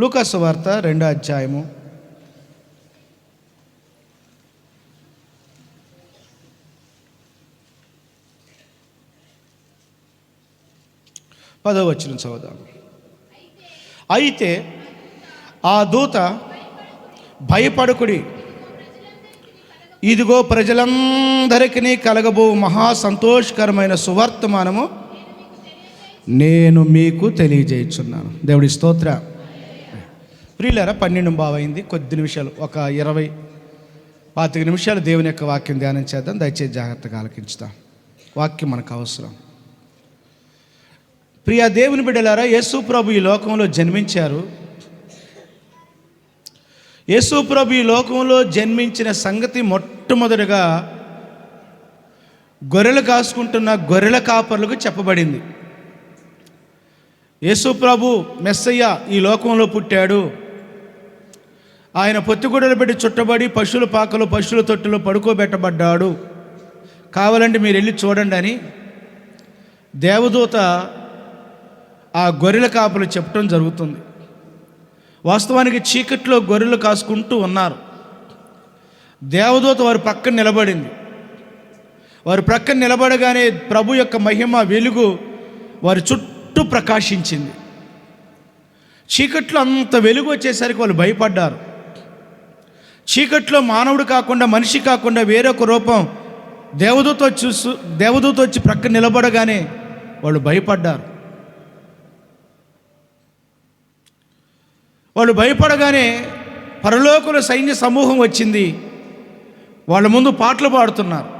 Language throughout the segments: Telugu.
లూకా సువార్త 2వ అధ్యాయము 10వ వచనం చదువుదాం. అయితే ఆ దూత, భయపడకుడి, ఇదిగో ప్రజలందరికీ కలగబో మహా సంతోషకరమైన సువర్తమానము నేను మీకు తెలియజేయుచున్నాను. దేవుడి స్తోత్ర. ప్రియులారా, 12 అయింది. కొద్ది నిమిషాలు, ఒక 20-25 నిమిషాలు దేవుని యొక్క వాక్యం ధ్యానం చేద్దాం. దయచేసి జాగ్రత్తగా ఆలకించుదాం. వాక్యం మనకు అవసరం. ప్రియ దేవుని బిడ్డలారా, యేసు ప్రభు ఈ లోకంలో జన్మించారు. యేసు ప్రభు ఈ లోకంలో జన్మించిన సంగతి మొట్టమొదటిగా గొర్రెలు కాసుకుంటున్న గొర్రెల కాపర్లకు చెప్పబడింది. యేసు ప్రభు మెస్సయ్య ఈ లోకంలో పుట్టాడు. ఆయన పొత్తిగుడ్డలు పెట్టి చుట్టబడి పశువుల పాకలు పశువుల తొట్టులో పడుకోబెట్టబడ్డాడు. కావాలంటే మీరు వెళ్ళి చూడండి అని దేవదూత ఆ గొర్రెల కాపులు చెప్పడం జరుగుతుంది. వాస్తవానికి చీకట్లో గొర్రెలు కాసుకుంటూ ఉన్నారు. దేవదూత వారి పక్కన నిలబడింది. వారి ప్రక్కన నిలబడగానే ప్రభు యొక్క మహిమ వెలుగు వారి చుట్టూ ప్రకాశించింది. చీకట్లో అంత వెలుగు వచ్చేసరికి వాళ్ళు భయపడ్డారు. చీకట్లో మానవుడు కాకుండా, మనిషి కాకుండా వేరొక రూపం దేవదూత వచ్చి ప్రక్కన నిలబడగానే వాళ్ళు భయపడ్డారు. వాళ్ళు భయపడగానే పరలోకుల సైన్య సమూహం వచ్చింది. వాళ్ళ ముందు పాటలు పాడుతున్నారు.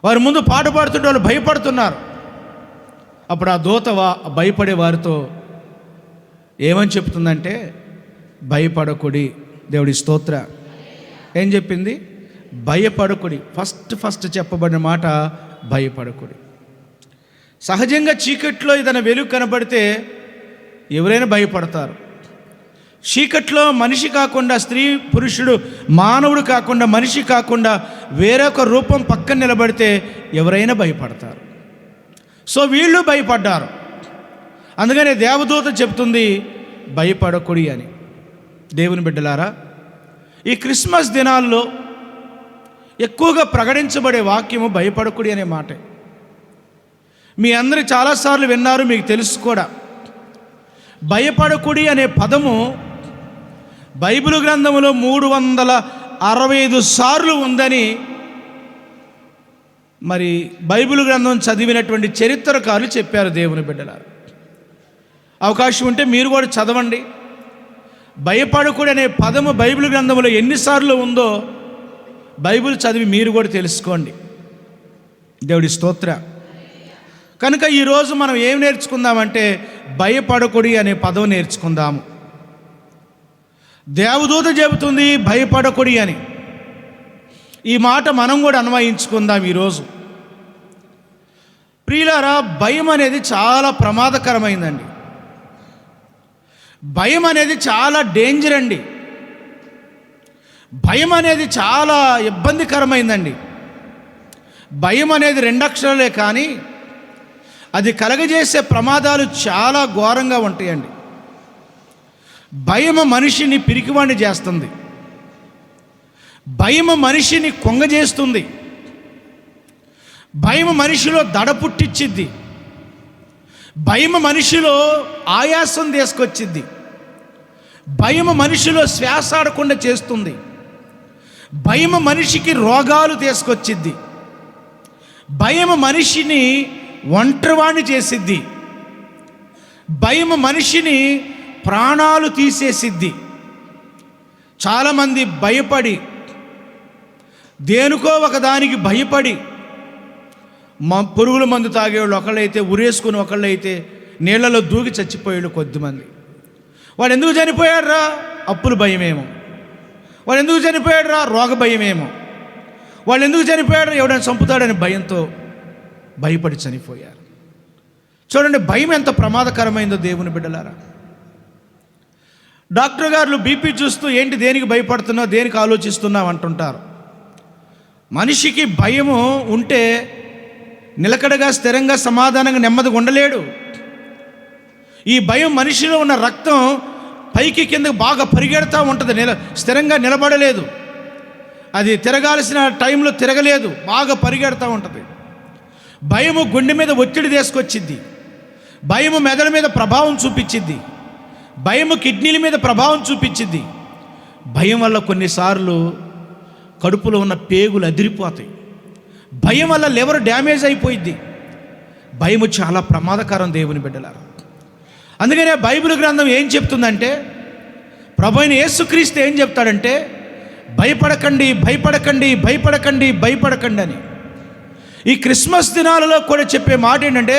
వారి ముందు పాట పాడుతుంటే వాళ్ళు భయపడుతున్నారు. అప్పుడు ఆ దూత భయపడే వారితో ఏమని చెప్తుందంటే, భయపడకుడి. దేవుడి స్తోత్ర. ఏం చెప్పింది? భయపడకుడి. ఫస్ట్ చెప్పబడిన మాట భయపడకుడి. సహజంగా చీకట్లో ఏదైనా వెలుగు కనబడితే ఎవరైనా భయపడతారు. చీకట్లో మనిషి కాకుండా, స్త్రీ పురుషుడు మానవుడు కాకుండా, మనిషి కాకుండా వేరొక రూపం పక్కన నిలబడితే ఎవరైనా భయపడతారు. సో వీళ్ళు భయపడ్డారు. అందుకనే దేవదూత చెప్తుంది భయపడకుడి అని. దేవుని బిడ్డలారా, ఈ క్రిస్మస్ దినాల్లో ఎక్కువగా ప్రకటించబడే వాక్యము భయపడకుడి అనే మాటే. మీ అందరూ చాలాసార్లు విన్నారు, మీకు తెలుసు కూడా. భయపడకుడి అనే పదము బైబిల్ గ్రంథంలో 365 సార్లు ఉందని మరి బైబిల్ గ్రంథం చదివినటువంటి చరిత్రకారులు చెప్పారు. దేవుని బిడ్డలారా, అవకాశం ఉంటే మీరు కూడా చదవండి. భయపడకుడి అనే పదము బైబిల్ గ్రంథంలో ఎన్నిసార్లు ఉందో బైబిల్ చదివి మీరు కూడా తెలుసుకోండి. దేవుడి స్తోత్ర. కనుక ఈరోజు మనం ఏం నేర్చుకుందామంటే భయపడకుడి అనే పదం నేర్చుకుందాము. దేవదూత చెబుతుంది భయపడకుడి అని. ఈ మాట మనం కూడా అన్వయించుకుందాం ఈరోజు. ప్రియులారా, భయం అనేది చాలా ప్రమాదకరమైందండి. భయం అనేది చాలా డేంజర్ అండి. భయం అనేది చాలా ఇబ్బందికరమైందండి. భయం అనేది 2 అక్షరాలే, కానీ అది కలగజేసే ప్రమాదాలు చాలా ఘోరంగా ఉంటాయండి. భయం మనిషిని పిరికివాణ్ణి చేస్తుంది. భయం మనిషిని కొంగజేస్తుంది. భయం మనిషిలో దడ పుట్టించిద్ది. భయం మనిషిలో ఆయాసం తీసుకొచ్చిద్ది. భయం మనిషిలో శ్వాస ఆడకుండా చేస్తుంది. భయం మనిషికి రోగాలు తీసుకొచ్చిద్ది. భయం మనిషిని ఒంటరివాణ్ణి చేసిద్ది. భయం మనిషిని ప్రాణాలు తీసేసిద్ది. చాలామంది భయపడి, దేనికో ఒకదానికి భయపడి పురుగుల మందు తాగేవాళ్ళు ఒకళ్ళైతే, ఉరేసుకుని ఒకళ్ళైతే నీళ్లలో దూకి చచ్చిపోయాడు కొద్దిమంది. వాడు ఎందుకు చనిపోయాడు రా? అప్పుల భయమేమో. వాడు ఎందుకు చనిపోయాడు రా? రోగ భయమేమో. వాళ్ళు ఎందుకు చనిపోయాడు? ఎవడైనా చంపుతాడని భయంతో భయపడి చనిపోయారు. చూడండి, భయం ఎంత ప్రమాదకరమైందో దేవుని బిడ్డలారా. డాక్టర్ గారు బీపీ చూస్తూ ఏంటి, దేనికి భయపడుతున్నావు, దేనికి ఆలోచిస్తున్నావు అంటుంటారు. మనిషికి భయము ఉంటే నిలకడగా, స్థిరంగా, సమాధానంగా, నెమ్మదిగా ఉండలేడు. ఈ భయం మనిషిలో ఉన్న రక్తం పైకి కిందకు బాగా పరిగెడతా ఉంటుంది, స్థిరంగా నిలబడలేదు. అది తిరగాల్సిన టైంలో తిరగలేదు, బాగా పరిగెడతా ఉంటుంది. భయము గుండె మీద ఒత్తిడి తీసుకొచ్చిద్ది, భయము మెదడు మీద ప్రభావం చూపించిద్ది, భయము కిడ్నీల మీద ప్రభావం చూపించిద్ది. భయం వల్ల కొన్నిసార్లు కడుపులో ఉన్న పేగులు అదిరిపోతాయి. భయం వల్ల లివర్ డ్యామేజ్ అయిపోయిద్ది. భయము చాలా ప్రమాదకరం దేవుని బిడ్డలారా. అందుకనే బైబిల్ గ్రంథం ఏం చెప్తుందంటే, ప్రభు అయిన యేసుక్రీస్తు ఏం చెప్తాడంటే, భయపడకండి, భయపడకండి, భయపడకండి, భయపడకండి అని. ఈ క్రిస్మస్ దినాలలో కూడా చెప్పే మాట ఏంటంటే,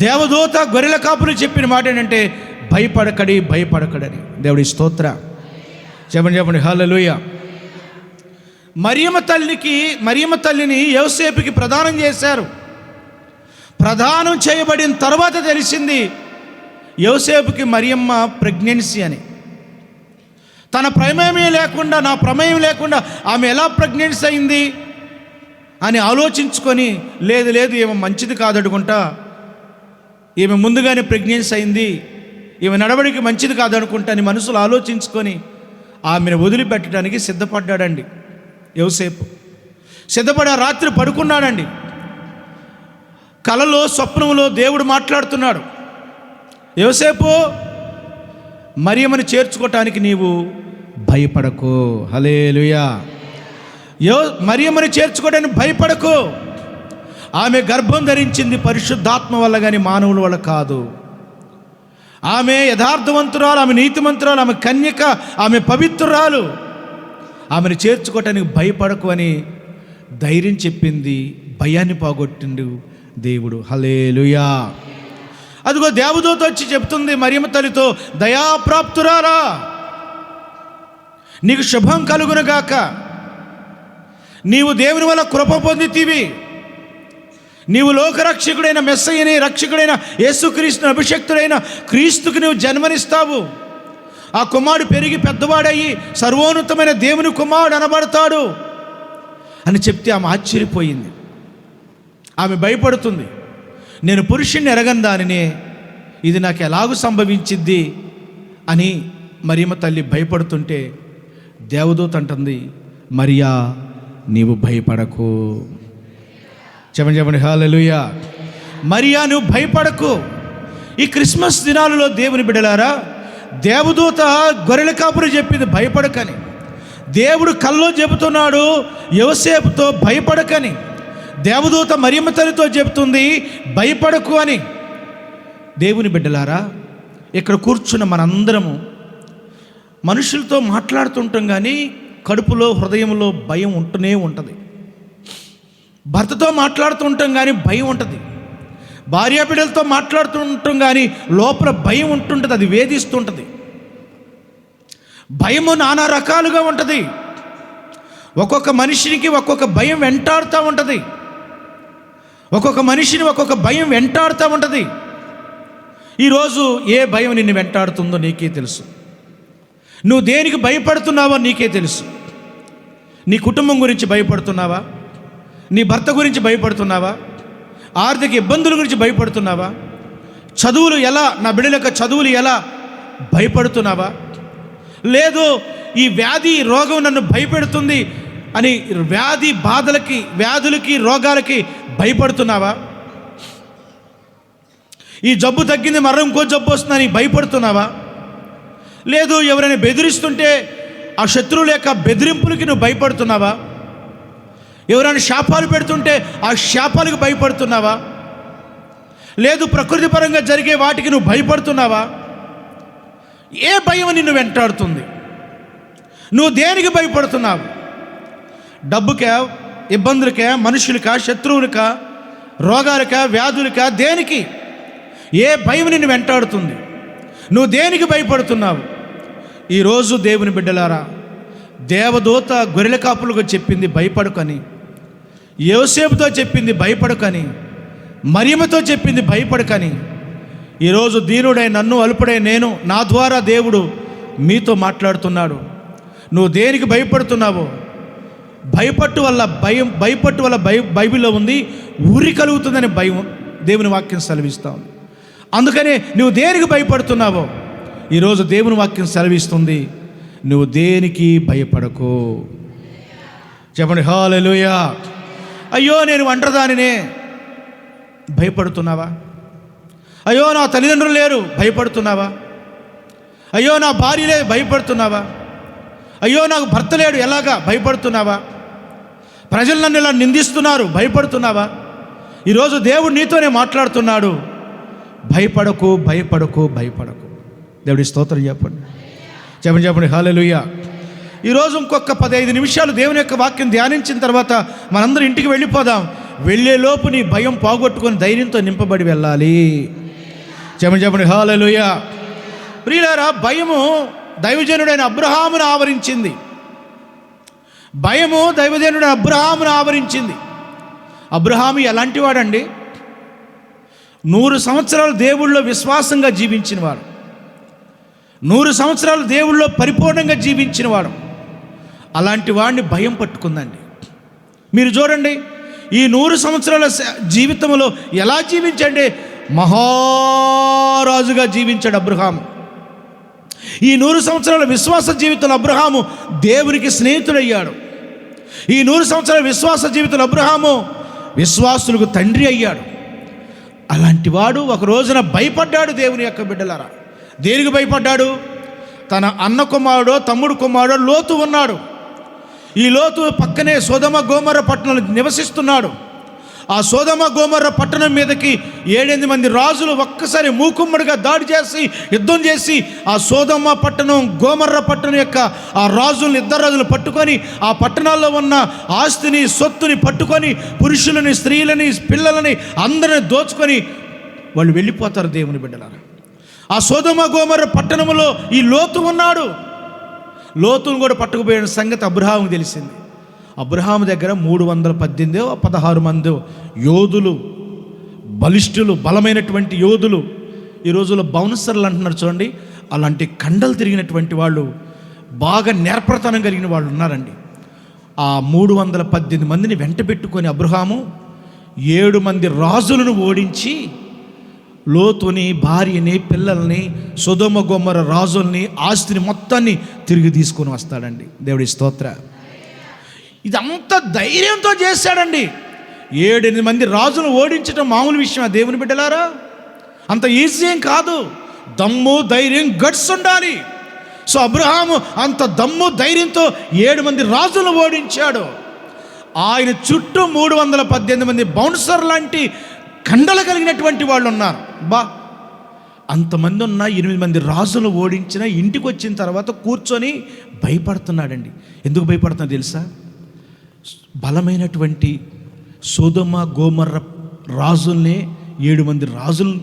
దేవదూత గొర్రెల కాపులు చెప్పిన మాట ఏంటంటే, భయపడకడి, భయపడకడని. దేవుడి స్తోత్ర. చెప్పండి హల్లెలూయా. మరియమ్మ తల్లిని యోసేపుకి ప్రదానం చేశారు. ప్రదానం చేయబడిన తర్వాత తెలిసింది యోసేపుకి మరియమ్మ ప్రెగ్నెన్సీ అని. తన ప్రమేయం లేకుండా, నా ప్రమేయం లేకుండా ఆమె ఎలా ప్రెగ్నెన్సీ అయింది అని ఆలోచించుకొని, లేదు ఈమె మంచిది కాదనుకుంటా, ఈమె ముందుగానే ప్రెగ్నెన్సీ అయింది, ఈమె నడవడికి మంచిది కాదనుకుంటా అని మనసులో ఆలోచించుకొని ఆమెను వదిలిపెట్టడానికి సిద్ధపడ్డాడండి యోసేపు. సిద్ధపడి రాత్రి పడుకున్నాడండి. కలలో స్వప్నంలో దేవుడు మాట్లాడుతున్నాడు, యోసేపు, మరియమ్మని చేర్చుకోవటానికి నీవు భయపడకు. హల్లెలూయా. మరియమ్మని చేర్చుకోవడానికి భయపడకు. ఆమె గర్భం ధరించింది పరిశుద్ధాత్మ వల్ల కానీ మానవుల వల్ల కాదు. ఆమె యథార్థవంతురాలు, ఆమె నీతిమంతురాలు, ఆమె కన్యక, ఆమె పవిత్రురాలు. ఆమెను చేర్చుకోవటానికి భయపడకు అని ధైర్యం చెప్పింది. భయాన్ని పోగొట్టిండు దేవుడు. హల్లెలూయా. అదిగో దేవదూత వచ్చి చెప్తుంది మరియమ్మ తల్లితో, దయాప్రాప్తురారా, నీకు శుభం కలుగునుగాక, నీవు దేవుని వల్ల కృప పొందితివి, నీవు లోకరక్షకుడైన మెస్సయ్యని, రక్షకుడైన యేసుక్రీస్తుని, అభిషక్తుడైన క్రీస్తుకు నీవు జన్మనిస్తావు. ఆ కుమారుడు పెరిగి పెద్దవాడయ్యి సర్వోన్నతమైన దేవుని కుమారుడు అనబడతాడు అని చెప్తే ఆమె ఆశ్చర్యపోయింది. ఆమె భయపడుతుంది. నేను పురుషుణ్ణి ఎరగని దానినే, ఇది నాకు ఎలాగూ సంభవించిద్ది అని మరియమ్మ తల్లి భయపడుతుంటే దేవదూత అంటుంది, మరియా నీవు భయపడకు. చెప్పండి హల్లెలూయా. మరియా నువ్వు భయపడకు. ఈ క్రిస్మస్ దినాలలో దేవుని బిడ్డలారా, దేవదూత గొర్రెల కాపురు చెప్పింది భయపడకని. దేవుడు కల్లో చెబుతున్నాడు యోసేపుతో భయపడకని. దేవదూత మరియమ్మ తల్లితో చెబుతుంది భయపడకు అని. దేవుని బిడ్డలారా, ఇక్కడ కూర్చున్న మనందరము మనుషులతో మాట్లాడుతుంటాం, కానీ కడుపులో హృదయంలో భయం ఉంటూనే ఉంటుంది. భర్తతో మాట్లాడుతుంటాం కానీ భయం ఉంటుంది. భార్యాబిడ్డలతో మాట్లాడుతుంటాం కానీ లోపల భయం ఉంటుంటుంది, అది వేధిస్తుంటుంది. భయము నానా రకాలుగా ఉంటుంది. ఒక్కొక్క మనిషినికి ఒక్కొక్క భయం వెంటాడుతూ ఉంటుంది. ఒక్కొక్క మనిషిని ఒక్కొక్క భయం వెంటాడుతూ ఉంటుంది. ఈరోజు ఏ భయం నిన్ను వెంటాడుతుందో నీకే తెలుసు. నువ్వు దేనికి భయపడుతున్నావో నీకే తెలుసు. నీ కుటుంబం గురించి భయపడుతున్నావా? నీ భర్త గురించి భయపడుతున్నావా? ఆర్థిక ఇబ్బందుల గురించి భయపడుతున్నావా? చదువులు ఎలా, నా బిడ్డల యొక్క చదువులు ఎలా భయపడుతున్నావా? లేదు ఈ వ్యాధి రోగం నన్ను భయపెడుతుంది అని వ్యాధి బాధలకి, వ్యాధులకి, రోగాలకి భయపడుతున్నావా? ఈ జబ్బు తగ్గింది మరో ఇంకో జబ్బు వస్తుందని భయపడుతున్నావా? లేదు ఎవరైనా బెదిరిస్తుంటే ఆ శత్రువుల యొక్క బెదిరింపులకి నువ్వు భయపడుతున్నావా? ఎవరైనా శాపాలు పెడుతుంటే ఆ శాపాలకు భయపడుతున్నావా? లేదు ప్రకృతి పరంగా జరిగే వాటికి నువ్వు భయపడుతున్నావా? ఏ భయం నిన్ను వెంటాడుతుంది? నువ్వు దేనికి భయపడుతున్నావు? డబ్బుకా, ఇబ్బందులకా, మనుషులకా, శత్రువులకా, రోగాలకా, వ్యాధులకా, దేనికి? ఏ భయం నిన్ను వెంటాడుతుంది? నువ్వు దేనికి భయపడుతున్నావు? ఈరోజు దేవుని బిడ్డలారా, దేవదూత గొర్రెల కాపులకు చెప్పింది భయపడుకని, యోసేపుతో చెప్పింది భయపడుకని, మరియమ్మతో చెప్పింది భయపడుకని. ఈరోజు దీనుడై నన్ను, అల్పుడై నేను, నా ద్వారా దేవుడు మీతో మాట్లాడుతున్నాడు. నువ్వు దేనికి భయపడుతున్నావో? భయపట్టు వల్ల బైబిల్లో ఉంది ఉరి కలుగుతుందని భయం దేవుని వాక్యం సెలవిస్తా ఉంది. అందుకనే నువ్వు దేనికి భయపడుతున్నావో ఈరోజు దేవుని వాక్యం సెలవిస్తుంది, నువ్వు దేనికి భయపడకు. చెప్పండి హల్లెలూయా. అయ్యో నేను ఒంటరిదానినే, భయపడుతున్నావా? అయ్యో నా తల్లిదండ్రులు లేరు, భయపడుతున్నావా? అయ్యో నా భార్య లేదు, భయపడుతున్నావా? అయ్యో నాకు భర్త లేడు, ఎలాగా, భయపడుతున్నావా? ప్రజలు నన్ను ఇలా నిందిస్తున్నారు, భయపడుతున్నావా? ఈరోజు దేవుడు నీతోనే మాట్లాడుతున్నాడు, భయపడకు భయపడకు భయపడకు. దేవుడి స్తోత్రం చెప్పండి, చెప్పండి చెప్పండి హల్లెలూయా. ఈరోజు ఇంకొక 15 నిమిషాలు దేవుని యొక్క వాక్యం ధ్యానించిన తర్వాత మనందరం ఇంటికి వెళ్ళిపోదాం. వెళ్ళేలోపు నీ భయం పోగొట్టుకొని ధైర్యంతో నింపబడి వెళ్ళాలి. చెప్పండి చెప్పండి హల్లెలూయా. ప్రియులారా, భయము దైవజనుడైన అబ్రహామును ఆవరించింది. భయము దైవజనుడైన అబ్రహామును ఆవరించింది. అబ్రహాము ఎలాంటి వాడండి? 100 సంవత్సరాలు దేవుళ్ళో విశ్వాసంగా జీవించినవాడు, 100 సంవత్సరాలు దేవుళ్ళో పరిపూర్ణంగా జీవించినవాడు. అలాంటి వాడిని భయం పట్టుకుందండి. మీరు చూడండి, ఈ 100 సంవత్సరాల జీవితంలో ఎలా జీవించండి? మహారాజుగా జీవించాడు అబ్రహాము. ఈ 100 సంవత్సరాల విశ్వాస జీవితంలో అబ్రహాము దేవునికి స్నేహితుడయ్యాడు. ఈ 100 సంవత్సరాల విశ్వాస జీవితంలో అబ్రహాము విశ్వాసులకు తండ్రి అయ్యాడు. అలాంటి వాడు ఒక రోజున భయపడ్డాడు. దేవుని యొక్క బిడ్డలారా, దేనికి భయపడ్డాడు? తన అన్న కుమారుడో తమ్ముడు కుమారుడో లోతు ఉన్నాడు. ఈ లోతు పక్కనే సొదొమ గొమొర్రా పట్టణంలో నివసిస్తున్నాడు. ఆ సొదొమ గొమొర్రా పట్టణం మీదకి 7-8 మంది రాజులు ఒక్కసారి మూకుమ్మడిగా దాడి చేసి యుద్ధం చేసి ఆ సొదొమ పట్టణం గొమొర్రా పట్టణం యొక్క ఆ రాజులను, 2 రాజులు పట్టుకొని ఆ పట్టణాల్లో ఉన్న ఆస్తిని సొత్తుని పట్టుకొని పురుషులని, స్త్రీలని, పిల్లలని అందరిని దోచుకొని వాళ్ళు వెళ్ళిపోతారు. దేవుని బిడ్డలారా, ఆ సొదొమ గొమొర్రా పట్టణంలో ఈ లోతు ఉన్నాడు. లోతును కూడా పట్టుకుపోయిన సంగతి అబ్రహాముకు తెలిసింది. అబ్రహాము దగ్గర 318-16 మంది యోధులు, బలిష్ఠులు, బలమైనటువంటి యోధులు. ఈ రోజుల్లో బౌన్సర్లు అంటున్నారు చూడండి, అలాంటి కండలు తిరిగినటువంటి వాళ్ళు, బాగా నేర్పరతనం కలిగిన వాళ్ళు ఉన్నారండి. ఆ 318 మందిని వెంట పెట్టుకొని అబ్రహాము 7 మంది రాజులను ఓడించి లోతుని, భార్యని, పిల్లల్ని, సొదొమ గొమొర్రా రాజుల్ని, ఆస్తిని మొత్తాన్ని తిరిగి తీసుకొని వస్తాడండి. దేవుడి స్తోత్ర. ఇదంతా ధైర్యంతో చేశాడండి. 7-8 మంది రాజులను ఓడించడం మామూలు విషయం ఆ దేవుని బిడ్డలారా? అంత ఈజీ ఏం కాదు. దమ్ము, ధైర్యం, గట్స్ ఉండాలి. సో అబ్రహాము అంత దమ్ము ధైర్యంతో 7 మంది రాజులను ఓడించాడు. ఆయన చుట్టూ 318 మంది బౌన్సర్ లాంటి కండలు కలిగినటువంటి వాళ్ళు ఉన్నారు. అంతమంది ఉన్న 8 మంది రాజులు ఓడించిన ఇంటికి వచ్చిన తర్వాత కూర్చొని భయపడుతున్నాడండి. ఎందుకు భయపడుతున్నా తెలుసా? బలమైనటువంటి సొదొమ గొమొర్రా రాజుల్ని 7 మంది రాజులు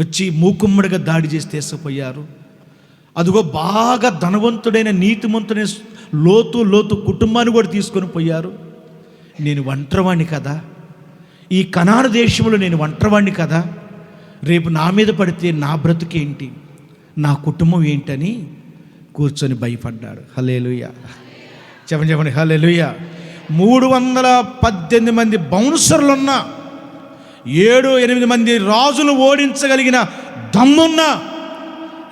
వచ్చి మూకుమ్మడిగా దాడి చేసి తీసుకుపోయారు. అదిగో బాగా ధనవంతుడైన నీతిమంతుడైన లోతు కుటుంబాన్ని కూడా తీసుకొని పోయారు. నేను ఒంటరివాణ్ణి కదా, ఈ కనాను దేశంలో నేను ఒంటరివాణ్ణి కదా, రేపు నా మీద పడితే నా బ్రతుకేంటి, నా కుటుంబం ఏంటని కూర్చొని భయపడ్డాడు. హల్లెలూయా. చెప్పండి చెప్పండి హల్లెలూయా. 318 మంది బౌన్సర్లున్న 7-8 మంది రాజులు ఓడించగలిగిన దమ్మున్న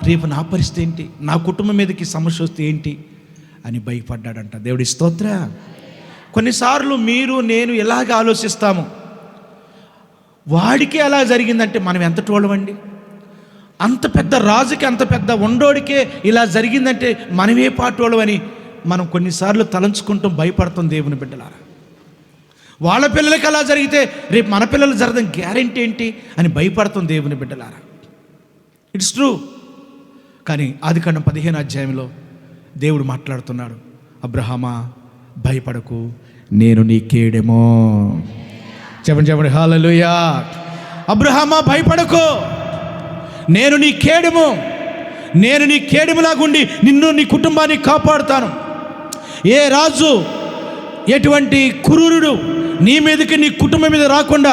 రేపు నా పరిస్థితి ఏంటి, నా కుటుంబం మీదకి సమస్య వస్తే ఏంటి అని భయపడ్డాడంట. దేవుడి స్తోత్ర. కొన్నిసార్లు మీరు నేను ఎలాగ ఆలోచిస్తాము, వాడికి అలా జరిగిందంటే మనం ఎంత టోళమండి? అంత పెద్ద రాజుకి, అంత పెద్ద ఉండోడికే ఇలా జరిగిందంటే మనమే పాటోళమని మనం కొన్నిసార్లు తలంచుకుంటాం, భయపడతాం. దేవుని బిడ్డలారా, వాళ్ళ పిల్లలకి అలా జరిగితే రేపు మన పిల్లలు జరగడం గ్యారెంటీ ఏంటి అని భయపడతాం. దేవుని బిడ్డలారా, ఇట్స్ ట్రూ. కానీ ఆదికాండం 15వ అధ్యాయంలో దేవుడు మాట్లాడుతున్నాడు, అబ్రహామా భయపడకు, నేను నీ కేడెమో. చెప్పండి చెప్పండి హల్లెలూయా. అబ్రహామా భయపడకు, నేను నీ కేడెము, నేను నీ కేడెములాగుండి నిన్ను, నీ కుటుంబాన్ని కాపాడుతాను. ఏ రాజు, ఎటువంటి క్రూరుడు నీ మీదకి, నీ కుటుంబం మీద రాకుండా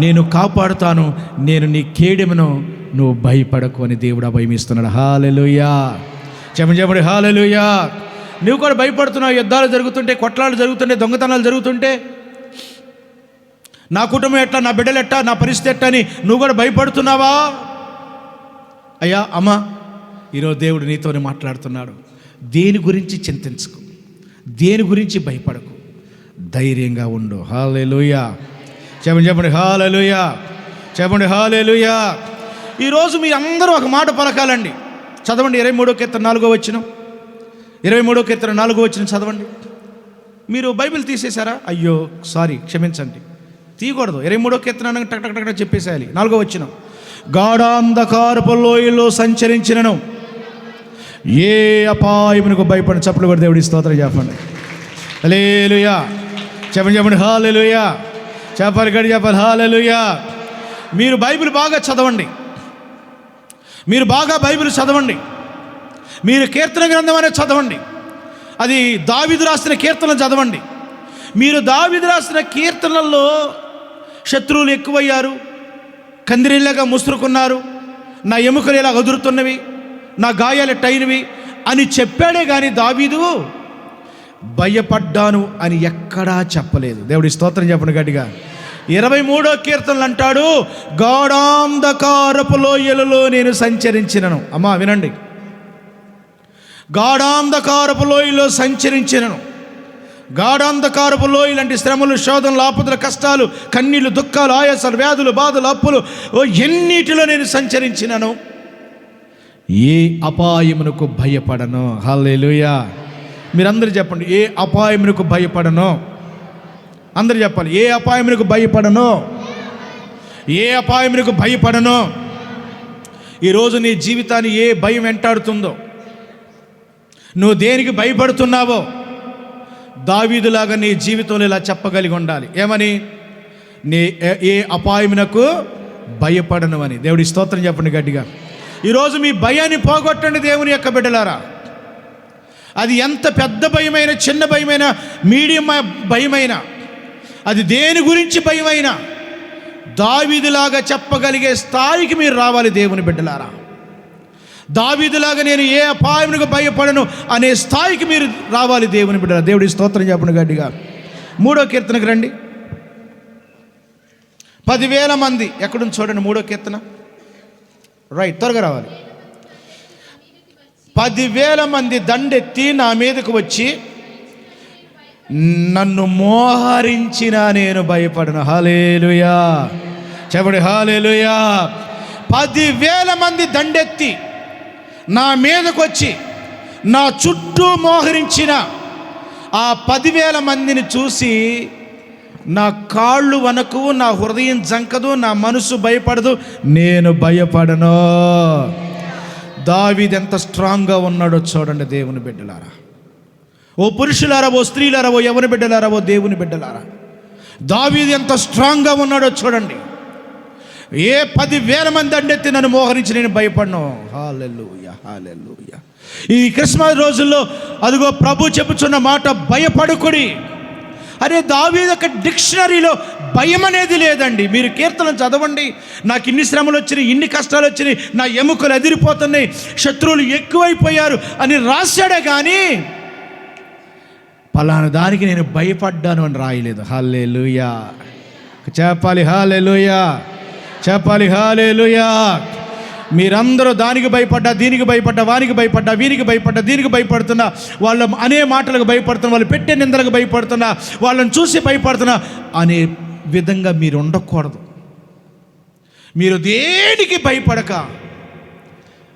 నేను కాపాడుతాను, నేను నీ కేడెమును, నువ్వు భయపడకు అని దేవుడు అభయం ఇస్తున్నాడు. హల్లెలూయా. చెప్పండి చెప్పండి హల్లెలూయా. నువ్వు కూడా భయపడుతున్నావు, యుద్ధాలు జరుగుతుంటే, కొట్లాలు జరుగుతుంటే, దొంగతనాలు జరుగుతుంటే, నా కుటుంబం ఎట్లా, నా బిడ్డలు ఎట్టా, నా పరిస్థితి ఎట్టా అని నువ్వు కూడా భయపడుతున్నావా? అయ్యా అమ్మా, ఈరోజు దేవుడు నీతోనే మాట్లాడుతున్నాడు. దేని గురించి చింతించకు, దేని గురించి భయపడకు, ధైర్యంగా ఉండు. హల్లెలూయా. చెప్పండి హల్లెలూయా. చెప్పండి హల్లెలూయా. ఈరోజు మీ అందరూ ఒక మాట పలకాలండి. చదవండి 23వ కీర్తన 4వ వచనం. 23వ కీర్తన 4వ వచనం చదవండి. మీరు బైబిల్ తీసేశారా? అయ్యో సారీ, క్షమించండి, తీయకూడదు. 23వ కీర్తన టక్ టక్ టక్ చెప్పేసేయాలి. 4వ వచనం. గాఢాంధకారపు లోయలో సంచరించినను ఏ అపాయమునకు భయపడిన. చప్పట్లు కూడా దేవుడి స్తోత్రం చెప్పండి. హల్లెలూయా. చెప్పండి హల్లెలూయా. చెప్పాలి హల్లెలూయా. మీరు బైబిల్ బాగా చదవండి. మీరు బాగా బైబిల్ చదవండి. మీరు కీర్తన గ్రంథం అనేది చదవండి. అది దావీదు రాసిన కీర్తనలు చదవండి. మీరు దావీదు రాసిన కీర్తనల్లో శత్రువులు ఎక్కువయ్యారు, కందిరీలాగా ముసురుకున్నారు, నా ఎముకలు ఇలా అదురుతున్నవి, నా గాయాలు టైనవి అని చెప్పాడే కానీ దావీదు భయపడ్డాను అని ఎక్కడా చెప్పలేదు. దేవుడి స్తోత్రం చెప్పండి గట్టిగా. 23వ కీర్తనలు అంటాడు, గాఢాంధకారపు లోయలలో నేను సంచరించినను. అమ్మా వినండి, గాఢాంధకారపు లోయలో సంచరించినను. గాఢాంధకారపు లోయలు అంటే శ్రమలు, శోధనలు, ఆపదలు, కష్టాలు, కన్నీళ్లు, దుఃఖాలు, ఆయాసాలు, వ్యాధులు, బాధలు, అప్పులు, ఎన్నిటిలో నేను సంచరించినను ఏ అపాయమునకు భయపడను. హల్లెలూయా. మీరందరూ చెప్పండి, ఏ అపాయమునకు భయపడను. అందరూ చెప్పాలి, ఏ అపాయమునకు భయపడను, ఏ అపాయమునకు భయపడను. ఈరోజు నీ జీవితాన్ని ఏ భయం వెంటాడుతుందో, నువ్వు దేనికి భయపడుతున్నావో, దావీదులాగా నీ జీవితంలో ఇలా చెప్పగలిగి ఉండాలి. ఏమని? నీ ఏ అపాయమునకు భయపడను అని. దేవుడి స్తోత్రం చెప్పండి గట్టిగా. ఈరోజు మీ భయాన్ని పోగొట్టండి దేవుని యొక్క బిడ్డలారా. అది ఎంత పెద్ద భయమైనా, చిన్న భయమైనా, మీడియం భయమైనా, అది దేని గురించి భయమైనా దావీదులాగా చెప్పగలిగే స్థాయికి మీరు రావాలి దేవుని బిడ్డలారా. దావీదులాగా నేను ఏ అపాయమునకు భయపడను అనే స్థాయికి మీరు రావాలి దేవుని బిడ్డలారా. దేవుడి స్తోత్రం చెప్పండి గట్టిగా. 3వ కీర్తనకు రండి. 10,000 మంది ఎక్కడుంది చూడండి. 3వ కీర్తన, రైట్, త్వరగా రావాలి. 10,000 మంది దండెత్తి నా మీదకు వచ్చి నన్ను మోహరించిన నేను భయపడను. హల్లెలూయా. చెప్పండి హల్లెలూయా. 10,000 మంది దండెత్తి నా మీదకు వచ్చి నా చుట్టూ మోహరించిన ఆ 10,000 మందిని చూసి నా కాళ్ళు వణకు, నా హృదయం జంకదు, నా మనసు భయపడదు, నేను భయపడను. దావీదు ఎంత స్ట్రాంగ్గా ఉన్నాడో చూడండి దేవుని బిడ్డలారా. ఓ పురుషులారా, ఓ స్త్రీలారా, ఓ యవ్వన బిడ్డలారా, ఓ దేవుని బిడ్డలారా, దావీదు ఎంత స్ట్రాంగ్గా ఉన్నాడో చూడండి. ఏ 10,000 మంది దండెత్తి నన్ను మోహరించి నేను భయపడను. హల్లెలూయా, హల్లెలూయా. ఈ క్రిస్మస్ రోజుల్లో అదిగో ప్రభు చెప్పుచున్న మాట, భయపడుకుడి. అరే, దావీదు యొక్క డిక్షనరీలో భయం అనేది లేదండి. మీరు కీర్తనలు చదవండి. నాకు ఇన్ని శ్రమలు వచ్చినాయి, ఇన్ని కష్టాలు వచ్చినాయి, నా ఎముకలు ఎదిరిపోతున్నాయి, శత్రువులు ఎక్కువైపోయారు అని రాశాడే కానీ పలానా దానికి నేను భయపడ్డాను అని రాయలేదు. హల్లెలూయా. చెప్పాలి హల్లెలూయా. చెప్పాలి హల్లెలూయా. మీరందరూ దానికి భయపడ్డా, దీనికి భయపడ్డా, వానికి భయపడ్డా, వీనికి భయపడ్డా, దీనికి భయపడుతున్నా, వాళ్ళ అనే మాటలకు భయపడుతున్నా, వాళ్ళు పెట్టే నిందలకు భయపడుతున్నా, వాళ్ళని చూసి భయపడుతున్నా అనే విధంగా మీరు ఉండకూడదు. మీరు దేనికి భయపడక,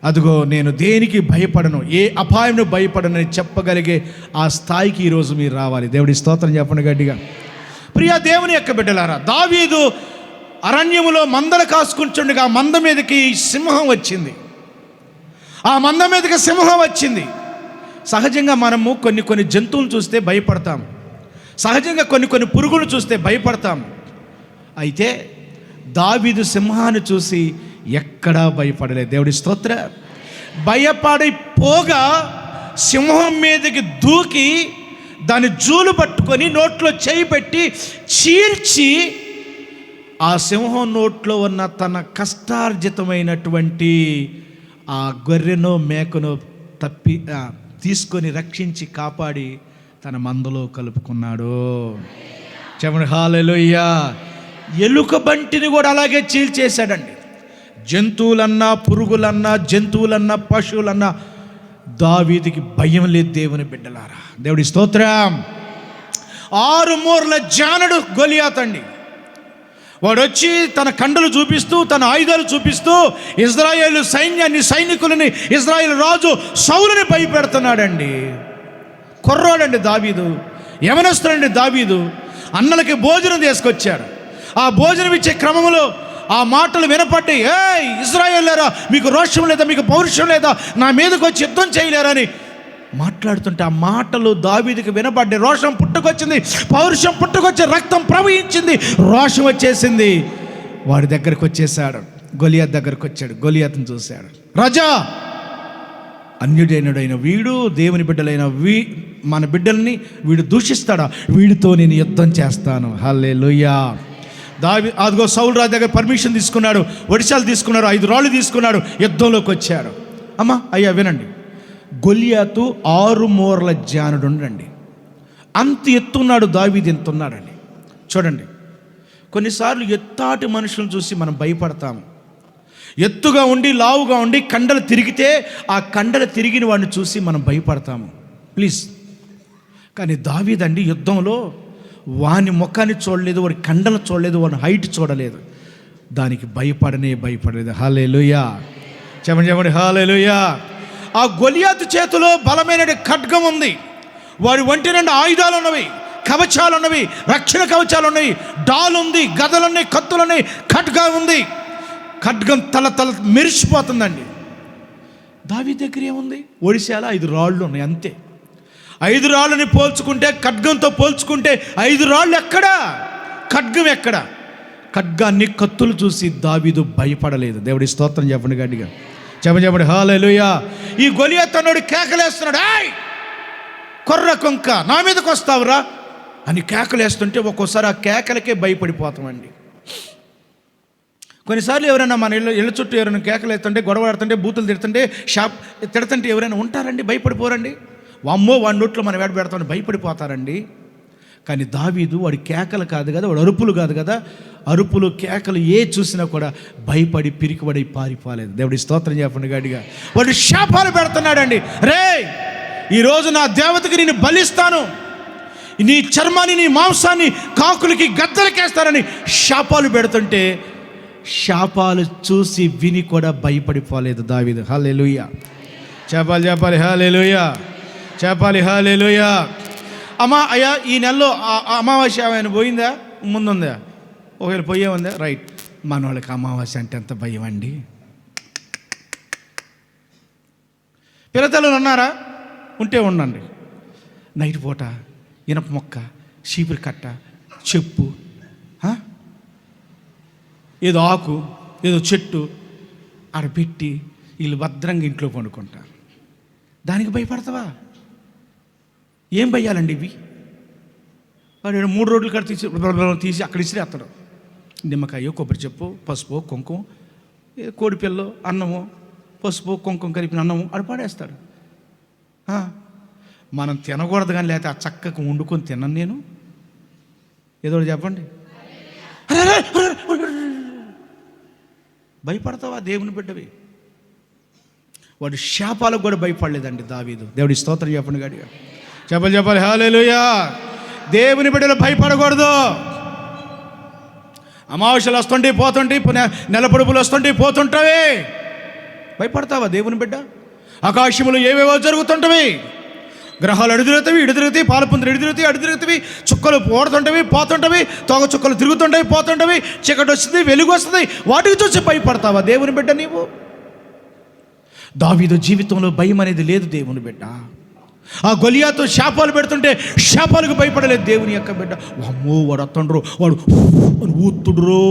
అదిగో నేను దేనికి భయపడను, ఏ అపాయం భయపడను అని చెప్పగలిగే ఆ స్థాయికి ఈరోజు మీరు రావాలి. దేవుడి స్తోత్రం చెప్పండి గట్టిగా. ప్రియ దేవుని యొక్క బిడ్డలారా, దావీదు అరణ్యములో మందలు కాసుకుంటుండగా మంద మీదకి సింహం వచ్చింది. ఆ మంద మీదకి సింహం వచ్చింది. సహజంగా మనము కొన్ని జంతువులు చూస్తే భయపడతాం. సహజంగా కొన్ని పురుగులు చూస్తే భయపడతాం. అయితే దావీదు సింహాన్ని చూసి ఎక్కడా భయపడలేదు. దేవుడి స్తోత్ర. భయపడిపోగా సింహం మీదకి దూకి దాని జూలు పట్టుకొని నోట్లో చేయి పెట్టి చీల్చి ఆ సింహం నోట్లో ఉన్న తన కష్టార్జితమైనటువంటి ఆ గొర్రెనో మేకనో తీసుకొని రక్షించి కాపాడి తన మందలో కలుపుకున్నాడు. చెప్పండి హల్లెలూయా. ఎలుక బంటిని కూడా అలాగే చీల్చేశాడండి. జంతువులన్నా, పురుగులన్నా, జంతువులన్నా, పశువులన్నా దావీదుకి భయం లేదు దేవుని బిడ్డలారా. దేవుడి స్తోత్రం. 6 మూరల జానడు గొలియాతు అండి. వాడు వచ్చి తన కండలు చూపిస్తూ, తన ఆయుధాలు చూపిస్తూ ఇజ్రాయేలు సైన్యాన్ని, సైనికులని, ఇజ్రాయేల్ రాజు సౌలుని భయపెడుతున్నాడండి. కుర్రోడండి దావీదు, యవనస్తుడండి దావీదు. అన్నలకి భోజనం తీసుకొచ్చాడు. ఆ భోజనం ఇచ్చే క్రమంలో ఆ మాటలు వినపడ్డాయి. ఏయ్ ఇజ్రాయేలులారా, మీకు రోషం లేదా, మీకు పౌరుషం లేదా, నా మీదకి వచ్చి యుద్ధం చేయలేరని మాట్లాడుతుంటే ఆ మాటలు దావీదుకి వినపడ్డాయి. రోషం పుట్టుకొచ్చింది, పౌరుషం పుట్టుకొచ్చి, రక్తం ప్రవహించింది, రోషం వచ్చేసింది. వాడి దగ్గరకు వచ్చేసాడు, గొలియాతు దగ్గరకు వచ్చాడు. గొలియాతుని చూశాడు. రాజా, అన్యుడైనడైన వీడు, దేవుని బిడ్డలైన మన బిడ్డల్ని వీడు దూషిస్తాడా? వీడితో నేను యుద్ధం చేస్తాను. హల్లెలూయా. అదిగో సౌలు రాజు దగ్గర పర్మిషన్ తీసుకున్నాడు, ఒడిశాలు తీసుకున్నాడు, 5 రాళ్ళు తీసుకున్నాడు, యుద్ధంలోకి వచ్చాడు. అమ్మా అయ్యా వినండి, గొలియాతు 6 మూరల జానుడు అండి. అంత ఎత్తున్నాడు దావీదు, ఎంత ఉన్నాడండి చూడండి. కొన్నిసార్లు ఎత్తాటి మనుషులను చూసి మనం భయపడతాము. ఎత్తుగా ఉండి, లావుగా ఉండి, కండలు తిరిగితే ఆ కండలు తిరిగిన వాడిని చూసి మనం భయపడతాము. ప్లీజ్. కానీ దావీదండి యుద్ధంలో వాని ముఖాన్ని చూడలేదు, వాడి కండలు చూడలేదు, వాడి హైట్ చూడలేదు, దానికి భయపడలేదు. హల్లెలూయా. చెప్పండి హల్లెలూయా. ఆ గొలియాతు చేతిలో బలమైన ఖడ్గం ఉంది. వాడి ఒంటి నిండా ఆయుధాలు ఉన్నవి, కవచాలు ఉన్నవి, రక్షణ కవచాలు ఉన్నాయి, డాల్ ఉంది, గదలున్నాయి, కత్తులున్నాయి, ఖడ్గం ఉంది. ఖడ్గం తల మెరిసిపోతుందండి. దావీదు దగ్గర ఏముంది? ఒడిశాలో 5 రాళ్ళు ఉన్నాయి, అంతే. 5 రాళ్ళని పోల్చుకుంటే, ఖడ్గంతో పోల్చుకుంటే 5 రాళ్ళు ఎక్కడా? ఖడ్గం ఎక్కడ? ఖడ్గాన్ని, కత్తులు చూసి దావీదు భయపడలేదు. దేవుడి స్తోత్రం చెప్పండి గట్టిగా. చెప్పండి హల్లెలూయా. ఈ గొలియాతు అన్నాడు, కేకలేస్తున్నాడు, ఏయ్ కొర్ర కొంక, నా మీదకి వస్తావురా అని కేకలేస్తుంటే ఒక్కోసారి ఆ కేకలకే భయపడిపోతామండి. కొన్నిసార్లు ఎవరైనా మన ఇళ్ళ చుట్టూ ఎవరైనా కేకలేస్తుంటే, గొడవ ఆడుతుంటే, బూతులు తిడుతుంటే, తిడుతుంటే ఎవరైనా ఉంటారండి? భయపడిపోరండి? వామ్మో వాడి నోట్లో మనం వేడ పెడతామని భయపడిపోతారండి. కానీ దావీదు వాడి కేకలు కాదు కదా, వాడు అరుపులు కాదు కదా, అరుపులు కేకలు ఏ చూసినా కూడా భయపడి పిరికిపడి పారిపోలేదు. దేవుడి స్తోత్రం చెప్పండి గట్టిగా. వాడు శాపాలు పెడుతున్నాడండి. రే, ఈరోజు నా దేవతకి నేను బలిస్తాను, నీ చర్మాన్ని, నీ మాంసాన్ని కాకులకి, గద్దలకేస్తానని శాపాలు పెడుతుంటే, శాపాలు చూసి విని కూడా భయపడిపోలేదు దావీదు. హల్లెలూయా. చెప్పాలి హల్లెలూయా. చెప్పాలి హల్లెలూయా. అమ్మా అయ్యా, ఈ నెలలో అమావాస్య ఆయన పోయిందా, ముందుందా? ఒకవేళ పోయే ఉందా? రైట్. మన వాళ్ళకి అమావాస్య అంటే ఎంత భయం అండి. పిల్లతల్లులు ఉన్నారా? ఉంటే ఉండండి. నైట్ పూట ఇనప మొక్క, చీపురు కట్ట, చెప్పు, ఏదో ఆకు, ఏదో చెట్టు ఆడ పెట్టి వీళ్ళు భద్రంగా ఇంట్లో పండుకుంటారు. దానికి భయపడతావా? ఏం భయాలండి ఇవి? వాడు 3 రోడ్లు కడ తీసి అక్కడ ఇసిరేస్తాడు. నిమ్మకాయ, కొబ్బరి చెప్పు, పసుపు, కుంకుమ, కోడిపిల్లలో అన్నము, పసుపు కుంకుమ కలిపిన అన్నము ఆడ పాడేస్తాడు. మనం తినకూడదు కానీ, లేకపోతే ఆ చక్కకు వండుకొని తిన్నాను నేను. ఏదో చెప్పండి. భయపడతావా? దేవుని బిడ్డవి. వాడు శాపాలకు కూడా భయపడలేదండి దావీదు. దేవుడి స్తోత్రం చెప్పండి గట్టిగా. చెప్పాలి హల్లెలూయా. దేవుని బిడ్డలు భయపడకూడదు. అమావాస్యలు వస్తుంటే పోతుంటే, నెల పొడుపులు వస్తుంటే పోతుంటావే, భయపడతావా దేవుని బిడ్డ? ఆకాశములు ఏవేవో జరుగుతుంటవి, గ్రహాలు అడుగుతాయి, ఇటు తిరుగుతాయి, పాలపుంతులు ఇటు తిరుగుతాయి, అడు తిరుగుతాయి, చుక్కలు ఓడుతుంటవి, పోతుంటవి, తోక చుక్కలు తిరుగుతుంటవి, పోతుంటవి, చీకటి వస్తుంది, వెలుగు వస్తుంది, వాటికి చూసి భయపడతావా దేవుని బిడ్డ నీవు? దావీదు జీవితంలో భయం అనేది లేదు దేవుని బిడ్డ. ఆ గొలియాతు శాపాలు పెడుతుంటే శాపాలకు భయపడలేదు దేవుని యొక్క బిడ్డ. అమ్మో వాడు అత్తండ్రు, వాడు ఊతుడురో.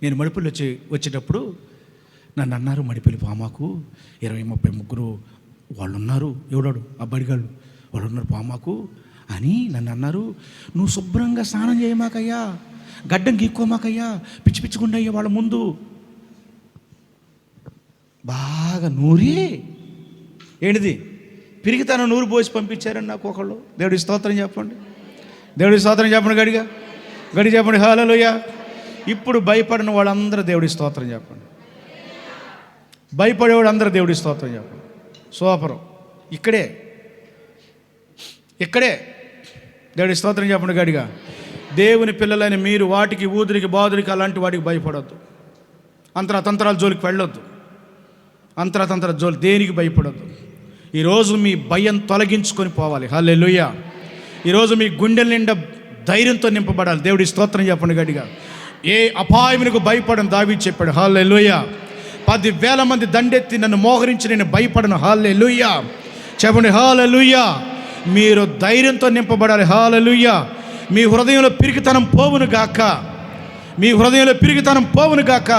నేను మడిపల్లి వచ్చేటప్పుడు నన్ను అన్నారు, మడిపల్లి పామాకు 20-30 ముగ్గురు వాళ్ళు ఉన్నారు, ఎవడాడు ఆ బడిగాళ్ళు వాళ్ళు ఉన్నారు పామాకు అని నన్ను అన్నారు. నువ్వు శుభ్రంగా స్నానం చేయమాకయ్యా, గడ్డం గీక్కోమాకయ్యా, పిచ్చి పిచ్చుకుండయ్యా వాళ్ళ ముందు. బాగా నూరి ఏంటిది పిరికి తన నూరు పోసి పంపించారని నాకు ఒకళ్ళు. దేవుడి స్తోత్రం చెప్పండి. దేవుడి స్తోత్రం చెప్పండి గడిగా. గడి చెప్పండి హల్లెలూయా. ఇప్పుడు భయపడిన వాళ్ళందరూ దేవుడి స్తోత్రం చెప్పండి. భయపడేవాడు అందరూ దేవుడి స్తోత్రం చెప్పండి. సూపరం. ఇక్కడే దేవుడి స్తోత్రం చెప్పండి గడిగా. దేవుని పిల్లలైన మీరు వాటికి, ఊదురికి, బాదురికి, అలాంటి వాటికి భయపడొద్దు. అంతరాతంత్రాల జోలికి వెళ్ళొద్దు. అంతరాతంత్రాల జోలి దేనికి భయపడొద్దు. ఈరోజు మీ భయం తొలగించుకొని పోవాలి. హల్లెలూయా. ఈరోజు మీ గుండెల నిండా ధైర్యంతో నింపబడాలి. దేవుడి స్తోత్రం చెప్పండి గట్టిగా. ఏ అపాయమునకు భయపడను దావీదు చెప్పాడు. హల్లెలూయా. 10,000 మంది దండెత్తి నన్ను మోహరించి నేను భయపడను. హల్లెలూయా చెప్పండి. హల్లెలూయా. మీరు ధైర్యంతో నింపబడాలి. హల్లెలూయా. మీ హృదయంలో పిరికితనం పోవును గాక. మీ హృదయంలో పిరికితనం పోవును గాక.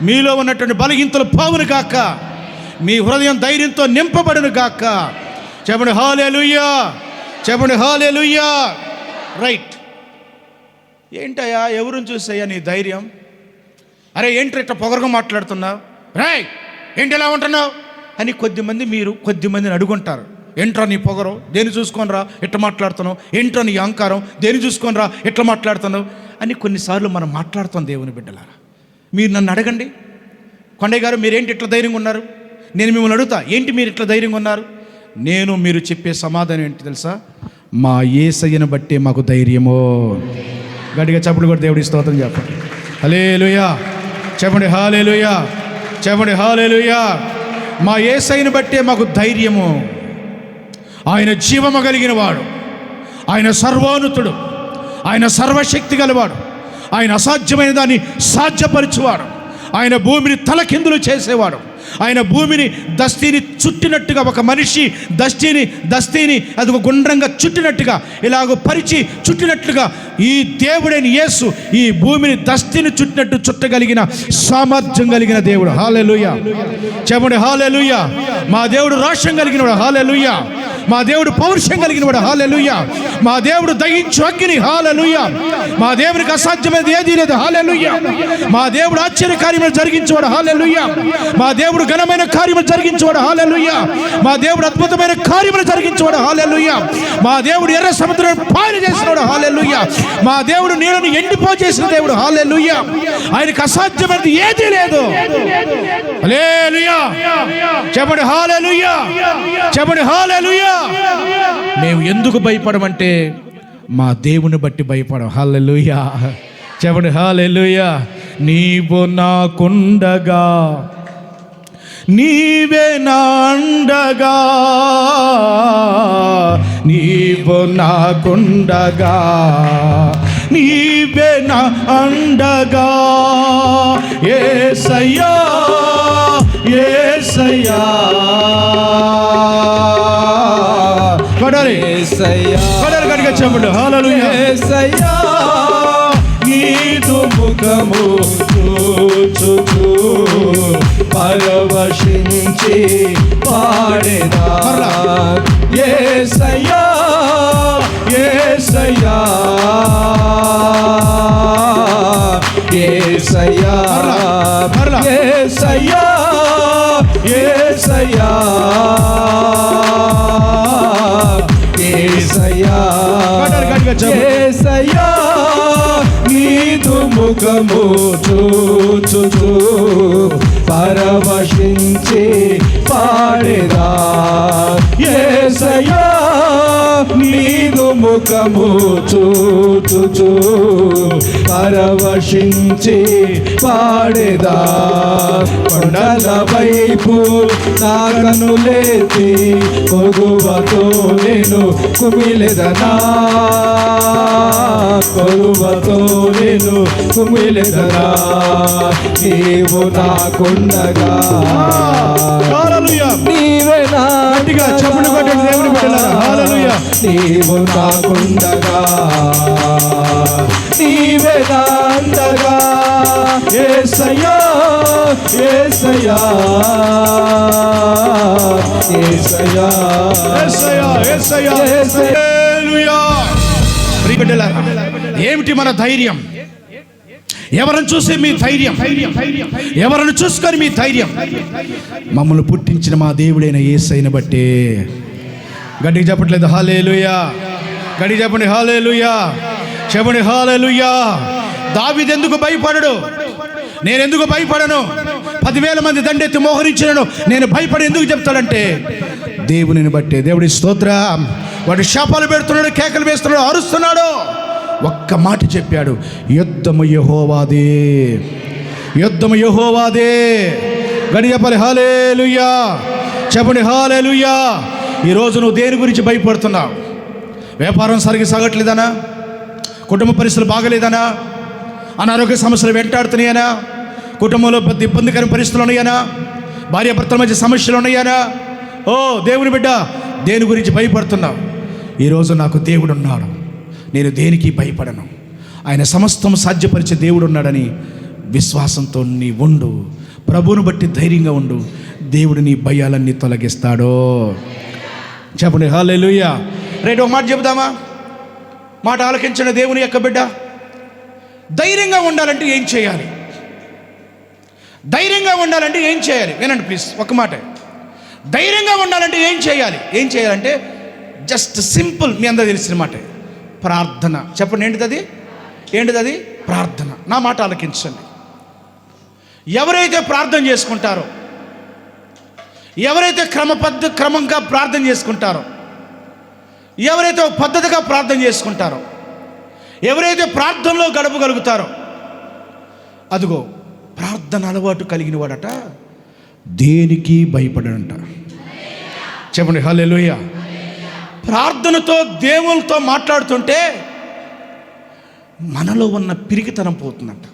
మీలో ఉన్నటువంటి బలహీనతలు పోవును గాక. మీ హృదయం ధైర్యంతో నింపబడును గాక. చెప్పండి హల్లెలూయా. చెప్పండి హల్లెలూయా. రైట్. ఏంటయ్యా, ఎవరిని చూసయ్యా నీ ధైర్యం? అరే ఏంటి ఇట్లా పొగరగా మాట్లాడుతున్నావు? రాయ్ ఏంటి ఎలా ఉంటున్నావు అని కొద్దిమందిని అడుగుంటారు. ఏంట్రా నీ పొగరు, దేని చూసుకొని రా ఇట్లా మాట్లాడుతున్నావు? ఏంట్రా నీ అహంకారం, దేని చూసుకొని రా ఇట్లా మాట్లాడుతున్నావు అని కొన్నిసార్లు మనం మాట్లాడుతాం. దేవుని బిడ్డలారా, మీరు నన్ను అడగండి, కొండయ్య గారు మీరేంటి ఇట్లా ధైర్యంగా ఉన్నారు? నేను మిమ్మల్ని అడుగుతా, ఏంటి మీరు ఇట్లా ధైర్యంగా ఉన్నారు? మీరు చెప్పే సమాధానం ఏంటి తెలుసా? మా యేసయ్యను బట్టే మాకు ధైర్యమో. గట్టిగా చప్పుడు కూడా దేవుడి స్తోత్రం చెప్పండి. హల్లెలూయా చెప్పండి. హల్లెలూయా చెప్పండి. హల్లెలూయా. మా యేసయ్యను బట్టే మాకు ధైర్యము. ఆయన జీవము కలిగిన వాడు, ఆయన సర్వోన్నతుడు, ఆయన సర్వశక్తి గలవాడు, ఆయన అసాధ్యమైన దాన్ని సాధ్యపరచువాడు, ఆయన భూమిని తలకిందులు చేసేవాడు, ఆయన భూమిని దస్తీని చుట్టినట్టుగా, ఒక మనిషి దస్తీని అది ఒక గుండ్రంగా చుట్టినట్టుగా, ఇలాగ పరిచి చుట్టినట్లుగా ఈ దేవుడైన యేసు ఈ భూమిని దస్తీని చుట్టినట్టు చుట్టగలిగిన సామర్థ్యం కలిగిన దేవుడు. హల్లెలూయా చెప్పండి. హల్లెలూయా. మా దేవుడు రోషం కలిగినవాడు. హల్లెలూయా. మా దేవుడు పౌరుషం కలిగినవాడు. హల్లెలూయా. మా దేవుడు దహించు అగ్ని. హల్లెలూయా. మా దేవునికి అసాధ్యమైనది ఏదీ లేదు. హల్లెలూయా. మా దేవుడు ఆశ్చర్య కార్యములు జరిగించేవాడు. హల్లెలూయా. మా దేవుడు ఘనమైన కార్యములు జరిగించేవాడు. హల్లెలూయా. మా దేవుడు అద్భుతమైన కార్యములు జరిగించేవాడు. హల్లెలూయా. మా దేవుడు ఎర్ర సముద్రాన్ని పాయలు చేసినవాడు. హల్లెలూయా. మా దేవుడు నీళ్ళను ఎండిపోచేసిన దేవుడు. హల్లెలూయా. ఆయనకు అసాధ్యమైనది ఏదీ లేదు. హల్లెలూయా చెప్పండి. హల్లెలూయా చెప్పండి. హల్లెలూయా. మేము ఎందుకు భయపడమంటే మా దేవుని బట్టి భయపడం. హల్లెలూయా చెప్పండి. హల్లెలూయా. నీవు నాకుండగా, నీవే నా అండగా, నీవు నాకుండగా, నీవే నా అండగా. యేసయ్యా యేసయ్యా కడగ చెప్పండి. హల్లెలూయా. యేసయ్యా నీదు ముఖము చూచుచు పరవశించి పాడెదా. యేసయ్యా యేసయ్యా యేసయ్యా యేసయ్యా యేసయ్యా యేసయ్యా యేసయ్యా నీదు ముఖము చూచుచు పరవశించి పాడెదా. యేసయ్యా నీదు ముఖము చూచుచు పరవశించి పాడెదా. కొండల వైపు నా కనులెత్తి కొగువతో నేను కుమిలెదనా, కొగువతో నేను కుమిలెదనా. నీవు నాకుండగా, నీవే నా చెప్పులు కొట్టండి దేవుని బిడ్డలారా. హల్లెలూయా. నీవు నాకుండగా, నీవే నా అండగా. యేసయ్యా యేసయ్యా యేసయ్యా యేసయ్యా యేసయ్యా యేసయ్యా. హల్లెలూయా. ప్రియ బిడ్డలారా, ఏమిటి మన ధైర్యం? ఎవరిని చూసి మీ ధైర్యం? ఎవరిని చూసుకొని మీ ధైర్యం? మమ్మల్ని పుట్టించిన మా దేవుడైన యేసయ్యను బట్టే. గట్టిగా చెప్పట్లేదు హల్లెలూయా? గట్టిగా చెప్పండి హల్లెలూయా చెప్పండి. హల్లెలూయా. దావీదు ఎందుకు భయపడడు? నేను ఎందుకు భయపడను? 10,000 మంది దండెత్తి మోహరించినను నేను భయపడి ఎందుకు చెప్తాడంటే దేవునిని బట్టే. దేవుడి స్తోత్రం. వాడు శాపాలు పెడుతున్నాడు, కేకలు వేస్తున్నాడు, అరుస్తున్నాడు. ఒక్క మాట చెప్పాడు, యుద్ధము యెహోవాదే, యుద్ధము యెహోవాదే. గడి చెప్పాలి హల్లెలూయా, చెప్పండి హల్లెలూయా. ఈరోజు నువ్వు దేని గురించి భయపడుతున్నావు? వ్యాపారం సరిగ్గా సాగట్లేదనా? కుటుంబ పరిస్థితులు బాగలేదనా? అనారోగ్య సమస్యలు వెంటాడుతున్నాయనా? కుటుంబంలో పెద్ద ఇబ్బందికరమైన పరిస్థితులు ఉన్నాయనా? భార్యాభర్తల మధ్య సమస్యలు ఉన్నాయనా? ఓ దేవుని బిడ్డ, దేని గురించి భయపడుతున్నావు? ఈరోజు నాకు దేవుడు ఉన్నాడు, నేను దేనికి భయపడను. ఆయన సమస్తం సాధ్యపరిచే దేవుడు ఉన్నాడని విశ్వాసంతో నీ ఉండు. ప్రభువును బట్టి ధైర్యంగా ఉండు. దేవుడు నీ భయాలన్నీ తొలగిస్తాడో. చెప్పండి హల్లెలూయా. రైట్, ఒక మాట చెబుదామా? మాట ఆలకించిన దేవుని యొక్క బిడ్డ, ధైర్యంగా ఉండాలంటే ఏం చేయాలి? ధైర్యంగా ఉండాలంటే ఏం చేయాలి? వినండి ప్లీజ్, ఒక మాట. ధైర్యంగా ఉండాలంటే ఏం చేయాలి? ఏం చేయాలంటే జస్ట్ సింపుల్, మీ అందరూ తెలిసిన మాట, ప్రార్థన. చెప్పండి, ఏంటిది? ఏంటిది? ప్రార్థన. నా మాట ఆలకించండి. ఎవరైతే ప్రార్థన చేసుకుంటారో, ఎవరైతే క్రమంగా ప్రార్థన చేసుకుంటారో, ఎవరైతే ఒక పద్ధతిగా ప్రార్థన చేసుకుంటారో, ఎవరైతే ప్రార్థనలో గడపగలుగుతారో, అదిగో ప్రార్థన అలవాటు కలిగిన వాడట దేనికి భయపడడంట. చెప్పండి హల్లెలూయా. ప్రార్థనతో దేవునితో మాట్లాడుతుంటే మనలో ఉన్న పిరికితనం పోతుందంట,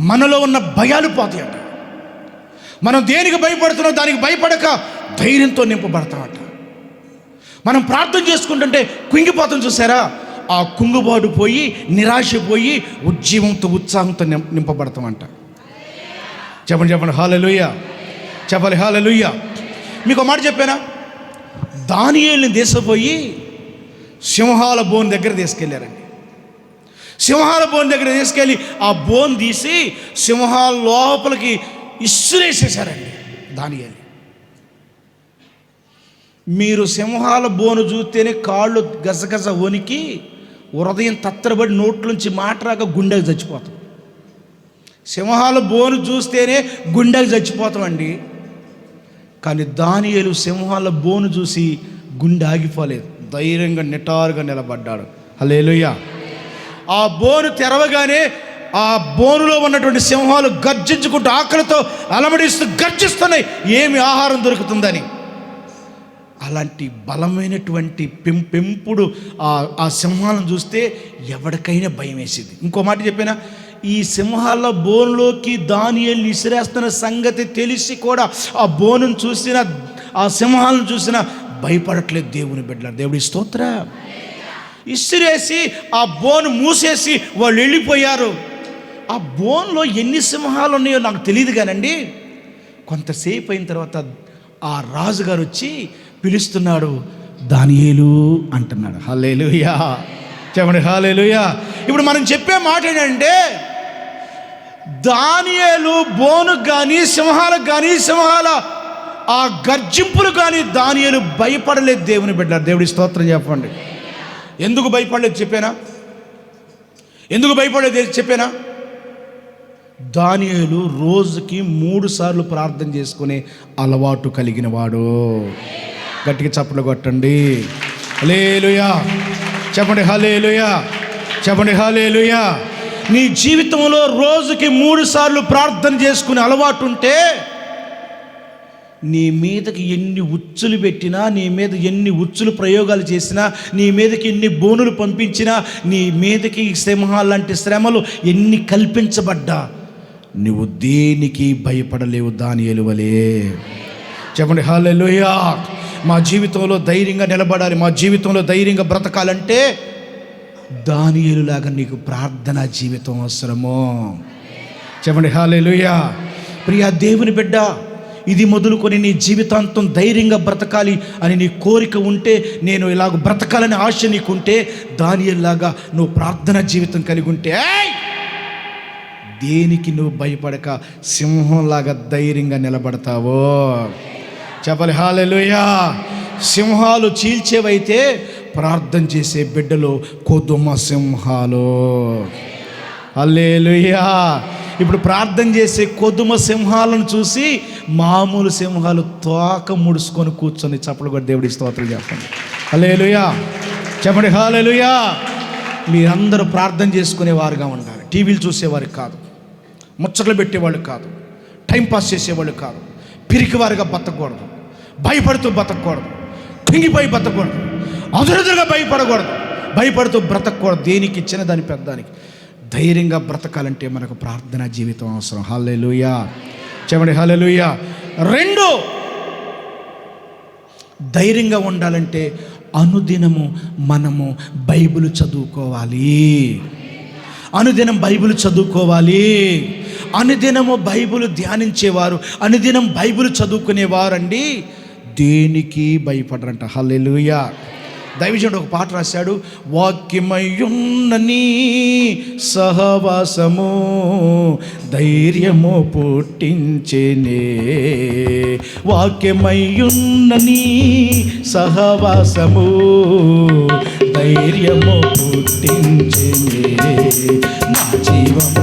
మనలో ఉన్న భయాలు పోతాయంట. మనం దేనికి భయపడుతున్నాం దానికి భయపడక ధైర్యంతో నింపబడతామంట. మనం ప్రార్థన చేసుకుంటుంటే కుంగిపోతాం, చూసారా? ఆ కుంగుబాటు పోయి, నిరాశ పోయి, ఉజ్జీవంతో ఉత్సాహంతో నింపబడతామంట. చెప్పండి చెప్పండి హల్లెలూయా, చెప్పాలి హల్లెలూయా. మీకు ఒక మాట చెప్పానా? దానియేలుని తీసుకుపోయి సింహాల బోన్ దగ్గర తీసుకెళ్ళారండి. సింహాల బోన్ దగ్గర తీసుకెళ్ళి ఆ బోన్ తీసి సింహాల లోపలికి ఇసురేసేసారండి దానియేలు. మీరు సింహాల బోను చూస్తేనే కాళ్ళు గజగజ వణికి హృదయం తత్తరబడి నోట్లోంచి మాట రాక గుండెకి చచ్చిపోతాం. సింహాల బోను చూస్తేనే గుండెకి చచ్చిపోతామండి. కానీ దానియేలు సింహాల బోను చూసి గుండె ఆగిపోలేదు, ధైర్యంగా నిటారుగా నిలబడ్డాడు. హల్లెలూయా. ఆ బోను తెరవగానే ఆ బోనులో ఉన్నటువంటి సింహాలు గర్జించుకుంటూ ఆకలితో అలమడిస్తూ గర్జిస్తున్నాయి, ఏమి ఆహారం దొరుకుతుందని. అలాంటి బలమైనటువంటి పెంపుడు ఆ సింహాలను చూస్తే ఎవరికైనా భయం వేసింది. ఇంకో మాట చెప్పినా, ఈ సింహాల బోనులోకి దానియేలుని ఇసిరేస్తున్న సంగతి తెలిసి కూడా ఆ బోనును చూసిన, ఆ సింహాలను చూసిన భయపడట్లేదు దేవుని బిడ్డలారా. దేవుడి స్తోత్ర. ఇసిరేసి ఆ బోను మూసేసి వాళ్ళు వెళ్ళిపోయారు. ఆ బోన్లో ఎన్ని సింహాలు ఉన్నాయో నాకు తెలియదు కానండి, కొంతసేపు అయిన తర్వాత ఆ రాజుగారు వచ్చి పిలుస్తున్నాడు, దానియేలు అంటున్నాడు. హల్లెలూయా, చెప్పండి హల్లెలూయా. ఇప్పుడు మనం చెప్పే మాట ఏంటంటే, దానియేలు బోనుకు కానీ సింహాలకు కానీ సింహాల ఆ గర్జింపులు కానీ దానియేలు భయపడలేదు. దేవుని బిడ్డలారా, దేవుడి స్తోత్రం చెప్పండి. ఎందుకు భయపడలేదు చెప్పానా? ఎందుకు భయపడలేదు చెప్పానా? దానియేలు రోజుకి 3 సార్లు ప్రార్థన చేసుకునే అలవాటు కలిగిన వాడు. గట్టిగా చప్పట్లు కొట్టండి. హల్లెలూయా, చెప్పండి హల్లెలూయా, చెప్పండి హల్లెలూయా. నీ జీవితంలో రోజుకి 3 సార్లు ప్రార్థన చేసుకునే అలవాటు ఉంటే, నీ మీదకి ఎన్ని ఉచ్చులు పెట్టినా, నీ మీద ఎన్ని ఉచ్చులు ప్రయోగాలు చేసినా, నీ మీదకి ఎన్ని బోనులు పంపించినా, నీ మీదకి సింహాలు లాంటి శ్రమలు ఎన్ని కల్పించబడ్డా నువ్వు దేనికి భయపడలేవు దానియేలు వలే. చెప్పండి హల్లెలూయా. మా జీవితంలో ధైర్యంగా నిలబడాలి, మా జీవితంలో ధైర్యంగా బ్రతకాలంటే దానియేలులాగా నీకు ప్రార్థనా జీవితం అవసరము. చెప్పండి హల్లెలూయా. ప్రియా దేవుని బిడ్డ, ఇది మొదలుకొని నీ జీవితాంతం ధైర్యంగా బ్రతకాలి అని నీ కోరిక ఉంటే, నేను ఇలాగ బ్రతకాలని ఆశ నీకుంటే, దానియేలులాగా నువ్వు ప్రార్థనా జీవితం కలిగి ఉంటే దేనికి నువ్వు భయపడక సింహంలాగా ధైర్యంగా నిలబడతావో. చెప్పాలి హల్లెలూయా. సింహాలు చీల్చేవైతే ప్రార్థన చేసే బిడ్డలు కొదుమ సింహాలు. హల్లెలూయా. ఇప్పుడు ప్రార్థన చేసే కొద్దుమ సింహాలను చూసి మామూలు సింహాలు తోక ముడుచుకొని కూర్చొని చప్పలు కూడా దేవుడి స్తోత్రం చెప్పండి. హల్లెలూయా చెప్పండి. హల్లెలూయా. మీరందరూ ప్రార్థన చేసుకునేవారుగా ఉండాలి. టీవీలు చూసేవారు కాదు, ముచ్చట్లు పెట్టేవాళ్ళు కాదు, టైంపాస్ చేసేవాళ్ళు కాదు, పిరికివారుగా బతకూడదు, భయపడుతూ బతకూడదు, కుంగిపోయి బతకూడదు, అదురుదురుగా భయపడుతూ బ్రతకూడదు. దేనికి చిన్నదాని పెద్దానికి ధైర్యంగా బ్రతకాలంటే మనకు ప్రార్థనా జీవితం అవసరం. హల్లెలూయా చెప్పండి. హల్లెలూయా. 2, ధైర్యంగా ఉండాలంటే అనుదినము మనము బైబిల్ చదువుకోవాలి. అనుదినం బైబిల్ చదువుకోవాలి. అనుదినము బైబిల్ ధ్యానించేవారు, అనుదినం బైబిల్ చదువుకునేవారండి దేనికి భయపడరంట. హల్లెలూయా. దైవజనుడు ఒక పాట రాశాడు, వాక్యమయ్యున్న నీ సహవాసము ధైర్యము పుట్టించెనే. వాక్యమయ్యున్న నీ సహవాసము ధైర్యము పుట్టించెనే. నా జీవం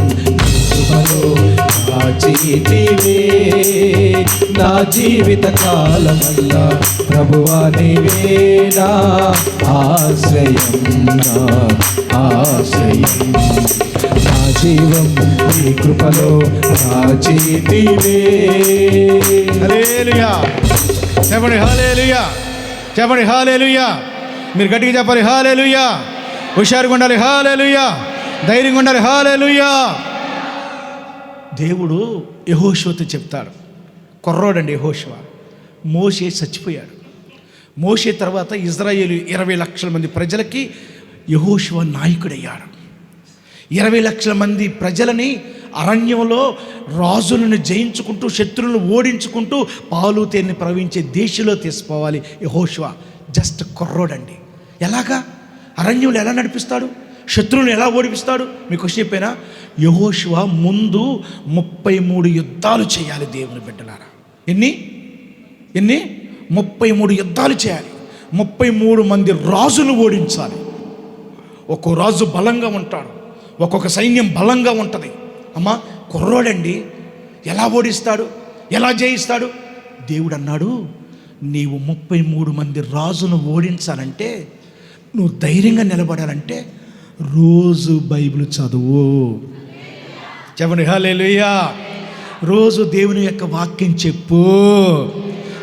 కాచితివే, నా జీవిత కాలమల్లా ప్రభువా నీవే నా ఆశ్రయం, నా ఆశ్రయం. నా జీవం నీ కృపలో కాచితివే. హల్లెలూయా చెప్పండి. హల్లెలూయా చెప్పండి. హల్లెలూయా. మీరు గట్టిగా చెప్పాలి. హల్లెలూయా. హుషారుగా ఉండాలి. హల్లెలూయా. ధైర్యంగా ఉండాలి. హల్లెలూయా. దేవుడు యెహోషువతో చెప్తాడు, కుర్రోడండి యెహోషువ. మోషే చచ్చిపోయాడు. మోషే తర్వాత ఇజ్రాయేలు 20 లక్షల మంది ప్రజలకి యెహోషువ నాయకుడయ్యాడు. 20 లక్షల మంది ప్రజలని అరణ్యంలో రాజులను జయించుకుంటూ, శత్రువులను ఓడించుకుంటూ పాలు తేనె ప్రవహించే దేశంలో తీసుకుపోవాలి. యెహోషువ జస్ట్ కుర్రోడండి. ఎలాగా అరణ్యంలో ఎలా నడిపిస్తాడు, శత్రువులను ఎలా ఓడిపిస్తాడు? మీకు చెప్పానా? యెహోషువ ముందు 33 యుద్ధాలు చేయాలి దేవుని బిడ్డలారా. ఎన్ని 33 యుద్ధాలు చేయాలి. 33 మంది రాజులు ఓడించాలి. ఒక్కో రాజు బలంగా ఉంటాడు, ఒక్కొక్క సైన్యం బలంగా ఉంటుంది. అమ్మా కుర్రోడండి, ఎలా ఓడిస్తాడు, ఎలా జయిస్తాడు? దేవుడు అన్నాడు, నీవు 33 మంది రాజును ఓడించాలంటే, నువ్వు ధైర్యంగా నిలబడాలంటే రోజు బైబిల్ చదువు. చెప్పండి. హల్లెలూయా. రోజు దేవుని యొక్క వాక్యం చెప్పు.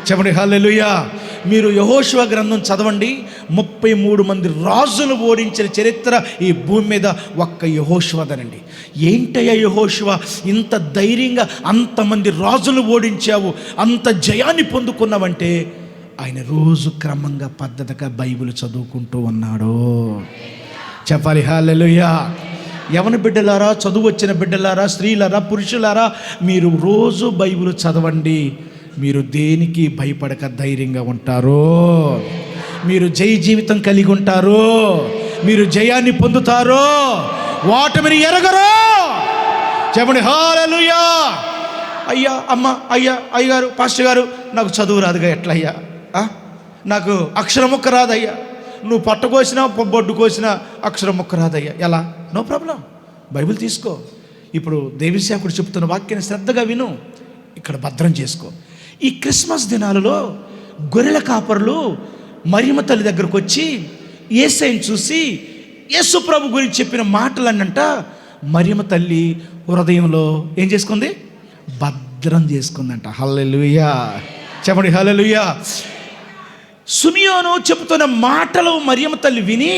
చెప్పండి. హల్లెలూయా. మీరు యెహోషువ గ్రంథం చదవండి. 33 మంది రాజులు ఓడించిన చరిత్ర ఈ భూమి మీద ఒక్క యెహోషువదనండి. ఏంటయ్యా యెహోషువ, ఇంత ధైర్యంగా అంతమంది రాజులు ఓడించావు, అంత జయాన్ని పొందుకున్నావంటే ఆయన రోజు క్రమంగా పద్ధతిగా బైబిల్ చదువుకుంటూ ఉన్నాడు. చెప్పాలి. హల్లెలూయా. యవన బిడ్డలారా, చదువు వచ్చిన బిడ్డలారా, స్త్రీలారా, పురుషులారా, మీరు రోజు బైబిల్ చదవండి. మీరు దేనికి భయపడక ధైర్యంగా ఉంటారు. మీరు జయ జీవితం కలిగి ఉంటారు. మీరు జయాన్ని పొందుతారు. వాటమిని ఎరగరు. చెప్పండి. హల్లెలూయా. అయ్యా, అమ్మ, అయ్యా, అయ్యగారు, పాస్టర్ గారు, నాకు చదువు రాదుగా, ఎట్లా అయ్యా? నాకు అక్షరం ముక్క రాదయ్యా. నువ్వు పట్ట కోసినా బొడ్డు కోసినా అక్షరం ముక్క రాదయ్యా. ఎలా? నో ప్రాబ్లం, బైబిల్ తీసుకో. ఇప్పుడు దేవిసేవకుడు చెప్తున్న వాక్యాన్ని శ్రద్ధగా విను, ఇక్కడ భద్రం చేసుకో. ఈ క్రిస్మస్ దినాలలో గొర్రెల కాపరులు మరియమ్మ తల్లి దగ్గరకు వచ్చి యేసయ్యను చూసి యేసు ప్రభు గురించి చెప్పిన మాటలన్నంట మరియమ్మ తల్లి హృదయంలో ఏం చేసుకుంది? భద్రం చేసుకుందంట. హల్లెలూయా. చెప్పండి. హల్లెలూయా. సిమియోను చెబుతున్న మాటలు మరియమ్మ తల్లి విని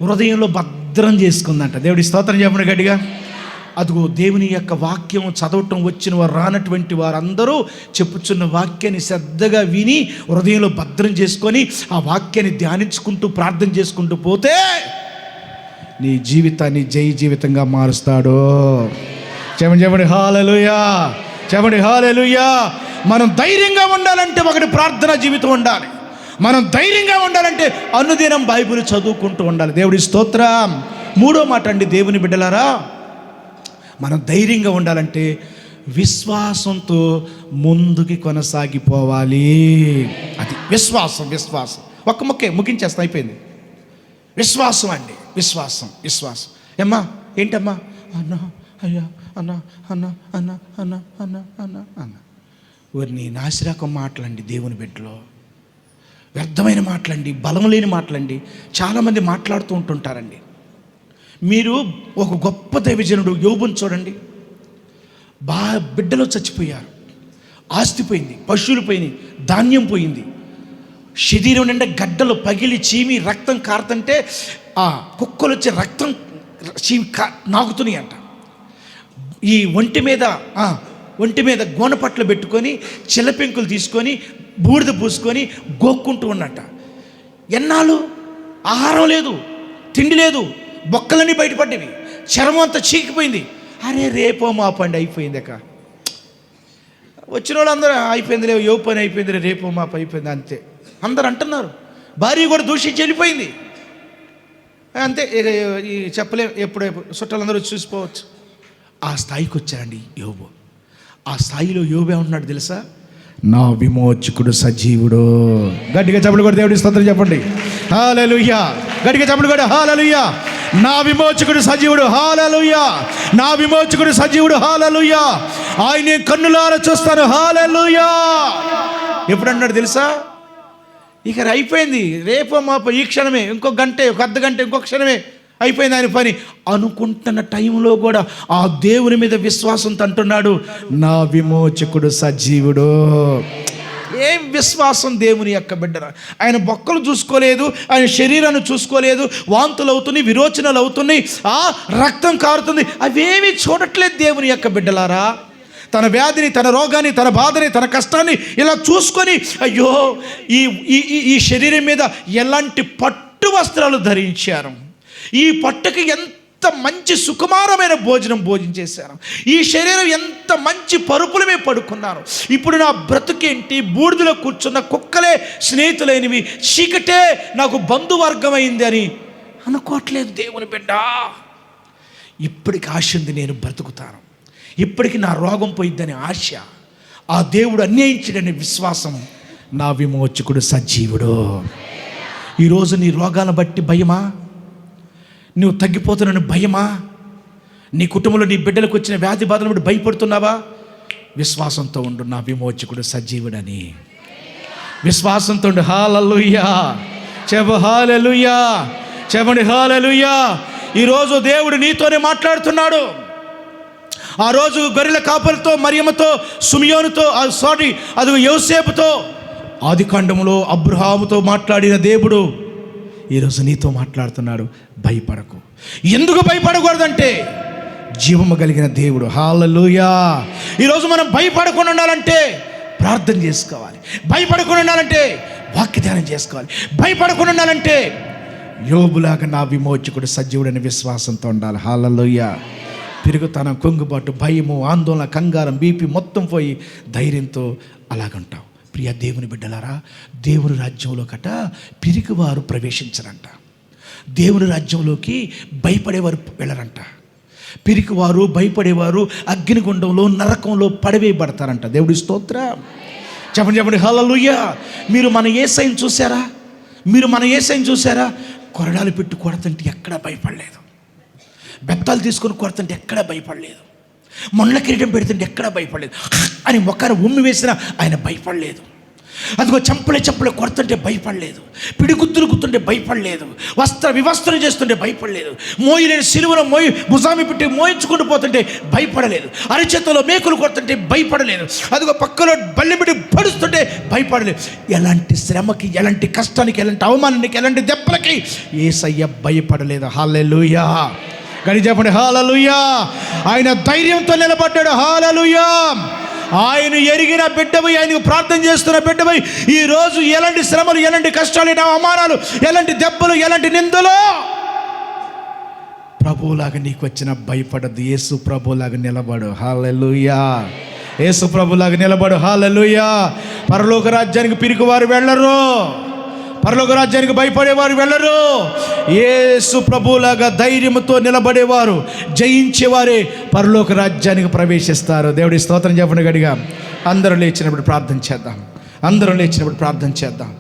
హృదయంలో భద్రం చేసుకుందంట. దేవుడి స్తోత్రం చెప్పండి గట్టిగా. అదిగో దేవుని యొక్క వాక్యం చదవటం వచ్చిన వారు, రానటువంటి వారందరూ చెప్పుచున్న వాక్యాన్ని శ్రద్ధగా విని హృదయంలో భద్రం చేసుకొని ఆ వాక్యాన్ని ధ్యానించుకుంటూ ప్రార్థన చేసుకుంటూ పోతే నీ జీవితాన్ని జై జీవితంగా మారుస్తాడు. చెప్పండి. హల్లెలూయా. చెప్పండి. హల్లెలూయా. మనం ధైర్యంగా ఉండాలంటే ఒకటి ప్రార్థనా జీవితం ఉండాలి. మనం ధైర్యంగా ఉండాలంటే అనుదినం బైబిల్ చదువుకుంటూ ఉండాలి. దేవుడి స్తోత్రం. 3వ మాట అండి దేవుని బిడ్డలారా, మనం ధైర్యంగా ఉండాలంటే విశ్వాసంతో ముందుకి కొనసాగిపోవాలి. అది విశ్వాసం. ఒక్క ముక్కే ముగించేస్తా, అయిపోయింది. విశ్వాసం అండి. విశ్వాసం. ఏమ్మా, ఏంటమ్మా అన్నా అయ్యా అన్నా అన్నా అన్నా అన్నా అన్నా అన్నా అన్నా. వారిని నాసిరకం మాటలండి దేవుని బిడ్డలో, వ్యర్థమైన మాటలండి, బలం లేని మాటలండి చాలామంది మాట్లాడుతూ ఉంటుంటారండి. మీరు ఒక గొప్ప దైవజనుడు యోబుని చూడండి. బిడ్డలు చచ్చిపోయారు, ఆస్తి పోయింది, పశువులు పోయినాయి, ధాన్యం పోయింది, శరీరం నిండా గడ్డలు పగిలి చీమి రక్తం కారుతుంటే ఆ కుక్కలు వచ్చి రక్తం చీమి నాకుతున్నాయి అంట. ఈ ఒంటి మీద గోనపట్లు పెట్టుకొని చిల్లపెంకులు తీసుకొని బూడిద పూసుకొని గోక్కుంటూ ఉన్నట్ట. ఎన్నాళ్ళు ఆహారం లేదు, తిండి లేదు, బొక్కలన్నీ బయటపడ్డవి, చర్మం అంతా చీకిపోయింది. అరే రేపో మా పండి అయిపోయింది అక్క. వచ్చిన వాళ్ళు అందరూ అయిపోయిందిలే, ఏ పని అయిపోయిందిలే, రేపో మా పని అయిపోయింది అంతే అందరు అంటున్నారు. భార్య కూడా దూషించి వెళ్ళిపోయింది అంతే. ఈ చెప్పలే, ఎప్పుడు చుట్టాలందరూ చూసిపోవచ్చు. ఆ స్థాయికి వచ్చారండి యోబు. ఆ స్థాయిలో యోబు ఏమంటున్నాడు తెలుసా? నా విమోచకుడు సజీవుడు. గట్టిగా చప్పట్లు కొట్టి దేవుడి స్తోత్రం చెప్పండి. హల్లెలూయా. గట్టిగా చప్పట్లు కొట్టి హల్లెలూయా. నా విమోచకుడు సజీవుడు, హల్లెలూయా. నా విమోచకుడు సజీవుడు, హల్లెలూయా. ఆయన కన్నులారా చూస్తాను, హల్లెలూయా. ఎప్పుడు అన్నాడు తెలుసా? ఇక అయిపోయింది, రేపో మాపో ఈ క్షణమే, ఇంకో గంట, ఒక అర్ధ గంట, ఇంకో క్షణమే అయిపోయింది ఆయన పని అనుకుంటున్న టైంలో కూడా ఆ దేవుని మీద విశ్వాసంతో అంటున్నాడు, నా విమోచకుడు సజీవుడు. ఏం విశ్వాసం దేవుని యొక్క బిడ్డ. ఆయన బొక్కలు చూసుకోలేదు, ఆయన శరీరాన్ని చూసుకోలేదు. వాంతులు అవుతున్నాయి, విరోచనలు అవుతున్నాయి, రక్తం కారుతుంది, అవేమీ చూడట్లేదు దేవుని యొక్క బిడ్డలారా. తన వ్యాధిని, తన రోగాన్ని, తన బాధని, తన కష్టాన్ని ఇలా చూసుకొని అయ్యో ఈ శరీరం మీద ఎలాంటి పట్టు వస్త్రాలు ధరించారు, ఈ పట్టుకి ఎంత మంచి సుకుమారమైన భోజనం భోజించేశారు, ఈ శరీరం ఎంత మంచి పరుపుల మీద పడుకున్నారు, ఇప్పుడు నా బ్రతుకేంటి, బూడిదలో కూర్చున్న కుక్కలే స్నేహితులైనవి, చీకటే నాకు బంధువర్గమైంది అని అనుకోవట్లేదు దేవుని బిడ్డ. ఇప్పటికి ఆశ ఉంది, నేను బ్రతుకుతాను, ఇప్పటికి నా రోగం పోయిద్దని ఆశ, ఆ దేవుడు అన్యాయించడనే విశ్వాసం. నా విమోచకుడు సజీవుడు. ఈరోజు నీ రోగాలను బట్టి భయమా? నువ్వు తగ్గిపోతున్నాను భయమా? నీ కుటుంబంలో నీ బిడ్డలకు వచ్చిన వ్యాధి బాధలు బట్టి భయపడుతున్నావా? విశ్వాసంతో ఉండు, నా విమోచకుడు సజీవుడని. విశ్వాసంతో ఉండు. హల్లెలూయా. హల్లెలూయా. చెప్పండి హల్లెలూయా. ఈరోజు దేవుడు నీతోనే మాట్లాడుతున్నాడు. ఆ రోజు గొర్రెల కాపరితో, మరియమ్మతో, సుమియోనుతో, అది యోసేపుతో, ఆదికాండములో అబ్రహాముతో మాట్లాడిన దేవుడు ఈరోజు నీతో మాట్లాడుతున్నాడు. భయపడకు. ఎందుకు భయపడకూడదంటే జీవము కలిగిన దేవుడు. హల్లెలూయా. ఈరోజు మనం భయపడకుండా ఉండాలంటే ప్రార్థన చేసుకోవాలి, భయపడకుండా ఉండాలంటే వాక్య ధ్యానం చేసుకోవాలి, భయపడకుండా ఉండాలంటే యోబులాగా నా విమోచకుడు సజీవుడని విశ్వాసంతో ఉండాలి. హల్లెలూయా. తిరుగుతానం, కొంగుబాటు, భయము, ఆందోళన, కంగారం, బీపీ మొత్తం పోయి ధైర్యంతో అలాగంటావు. ప్రియ దేవుని బిడ్డలారా, దేవుని రాజ్యంలో పిరికివారు ప్రవేశించరంట. దేవుని రాజ్యంలోకి భయపడేవారు వెళ్ళరంట. పిరికివారు, భయపడేవారు అగ్నిగుండంలో, నరకంలో పడవేయబడతారంట. దేవుడి స్తోత్రం. చెప్పండి హల్లెలూయా. మీరు మన యేసయ్యను చూసారా? మీరు మన యేసయ్యను చూసారా? కొరడాలు పెట్టి కొడతంటే ఎక్కడా భయపడలేదు, బెత్తాలు తీసుకొని కొడుతుంటే ఎక్కడా భయపడలేదు, మొండ్ల కిరీటం పెడుతుంటే ఎక్కడా భయపడలేదు, అని మొక్కను ఉమ్మి వేసినా ఆయన భయపడలేదు. అదిగో చంపలే కొడుతుంటే భయపడలేదు, పిడిగుత్తులు గుర్తుంటే భయపడలేదు, వివస్త్రం చేస్తుంటే భయపడలేదు, మోయలేని సిలువను భుజామి పెట్టి మోయించుకుంటూ పోతుంటే భయపడలేదు, అరిచేతుల్లో మేకులు కొడుతుంటే భయపడలేదు, అదిగో పక్కలో బల్లి పెట్టి పడుస్తుంటే భయపడలేదు. ఎలాంటి శ్రమకి, ఎలాంటి కష్టానికి, ఎలాంటి అవమానానికి, ఎలాంటి దెబ్బలకి యేసయ్య భయపడలేదు. హల్లెలూయా. గడి చెప్పండి హల్లెలూయా. ఆయన ధైర్యంతో నిలబడ్డాడు. హల్లెలూయా. ఆయన ఎరిగిన బిడ్డవై, ఆయనకు ప్రార్థన చేస్తున్న బిడ్డవై ఈరోజు ఎలాంటి శ్రమలు, ఎలాంటి కష్టాలు, అవమానాలు, ఎలాంటి దెబ్బలు, ఎలాంటి నిందలు ప్రభువులాగా నీకు వచ్చిన భయపడద్దు. యేసు ప్రభువులాగా నిలబడు. హల్లెలూయా. యేసు ప్రభువులాగా నిలబడు. హల్లెలూయా. పరలోక రాజ్యానికి పిరికివారు వెళ్ళరు, పరలోక రాజ్యానికి భయపడేవారు వెళ్ళరు. యేసు ప్రభువులాగా ధైర్యంతో నిలబడేవారు, జయించేవారే పరలోక రాజ్యానికి ప్రవేశిస్తారు. దేవుడి స్తోత్రం చెప్పండి గట్టిగా. అందరూ లేచినప్పుడు ప్రార్థన చేద్దాం. అందరూ లేచినప్పుడు ప్రార్థన చేద్దాం.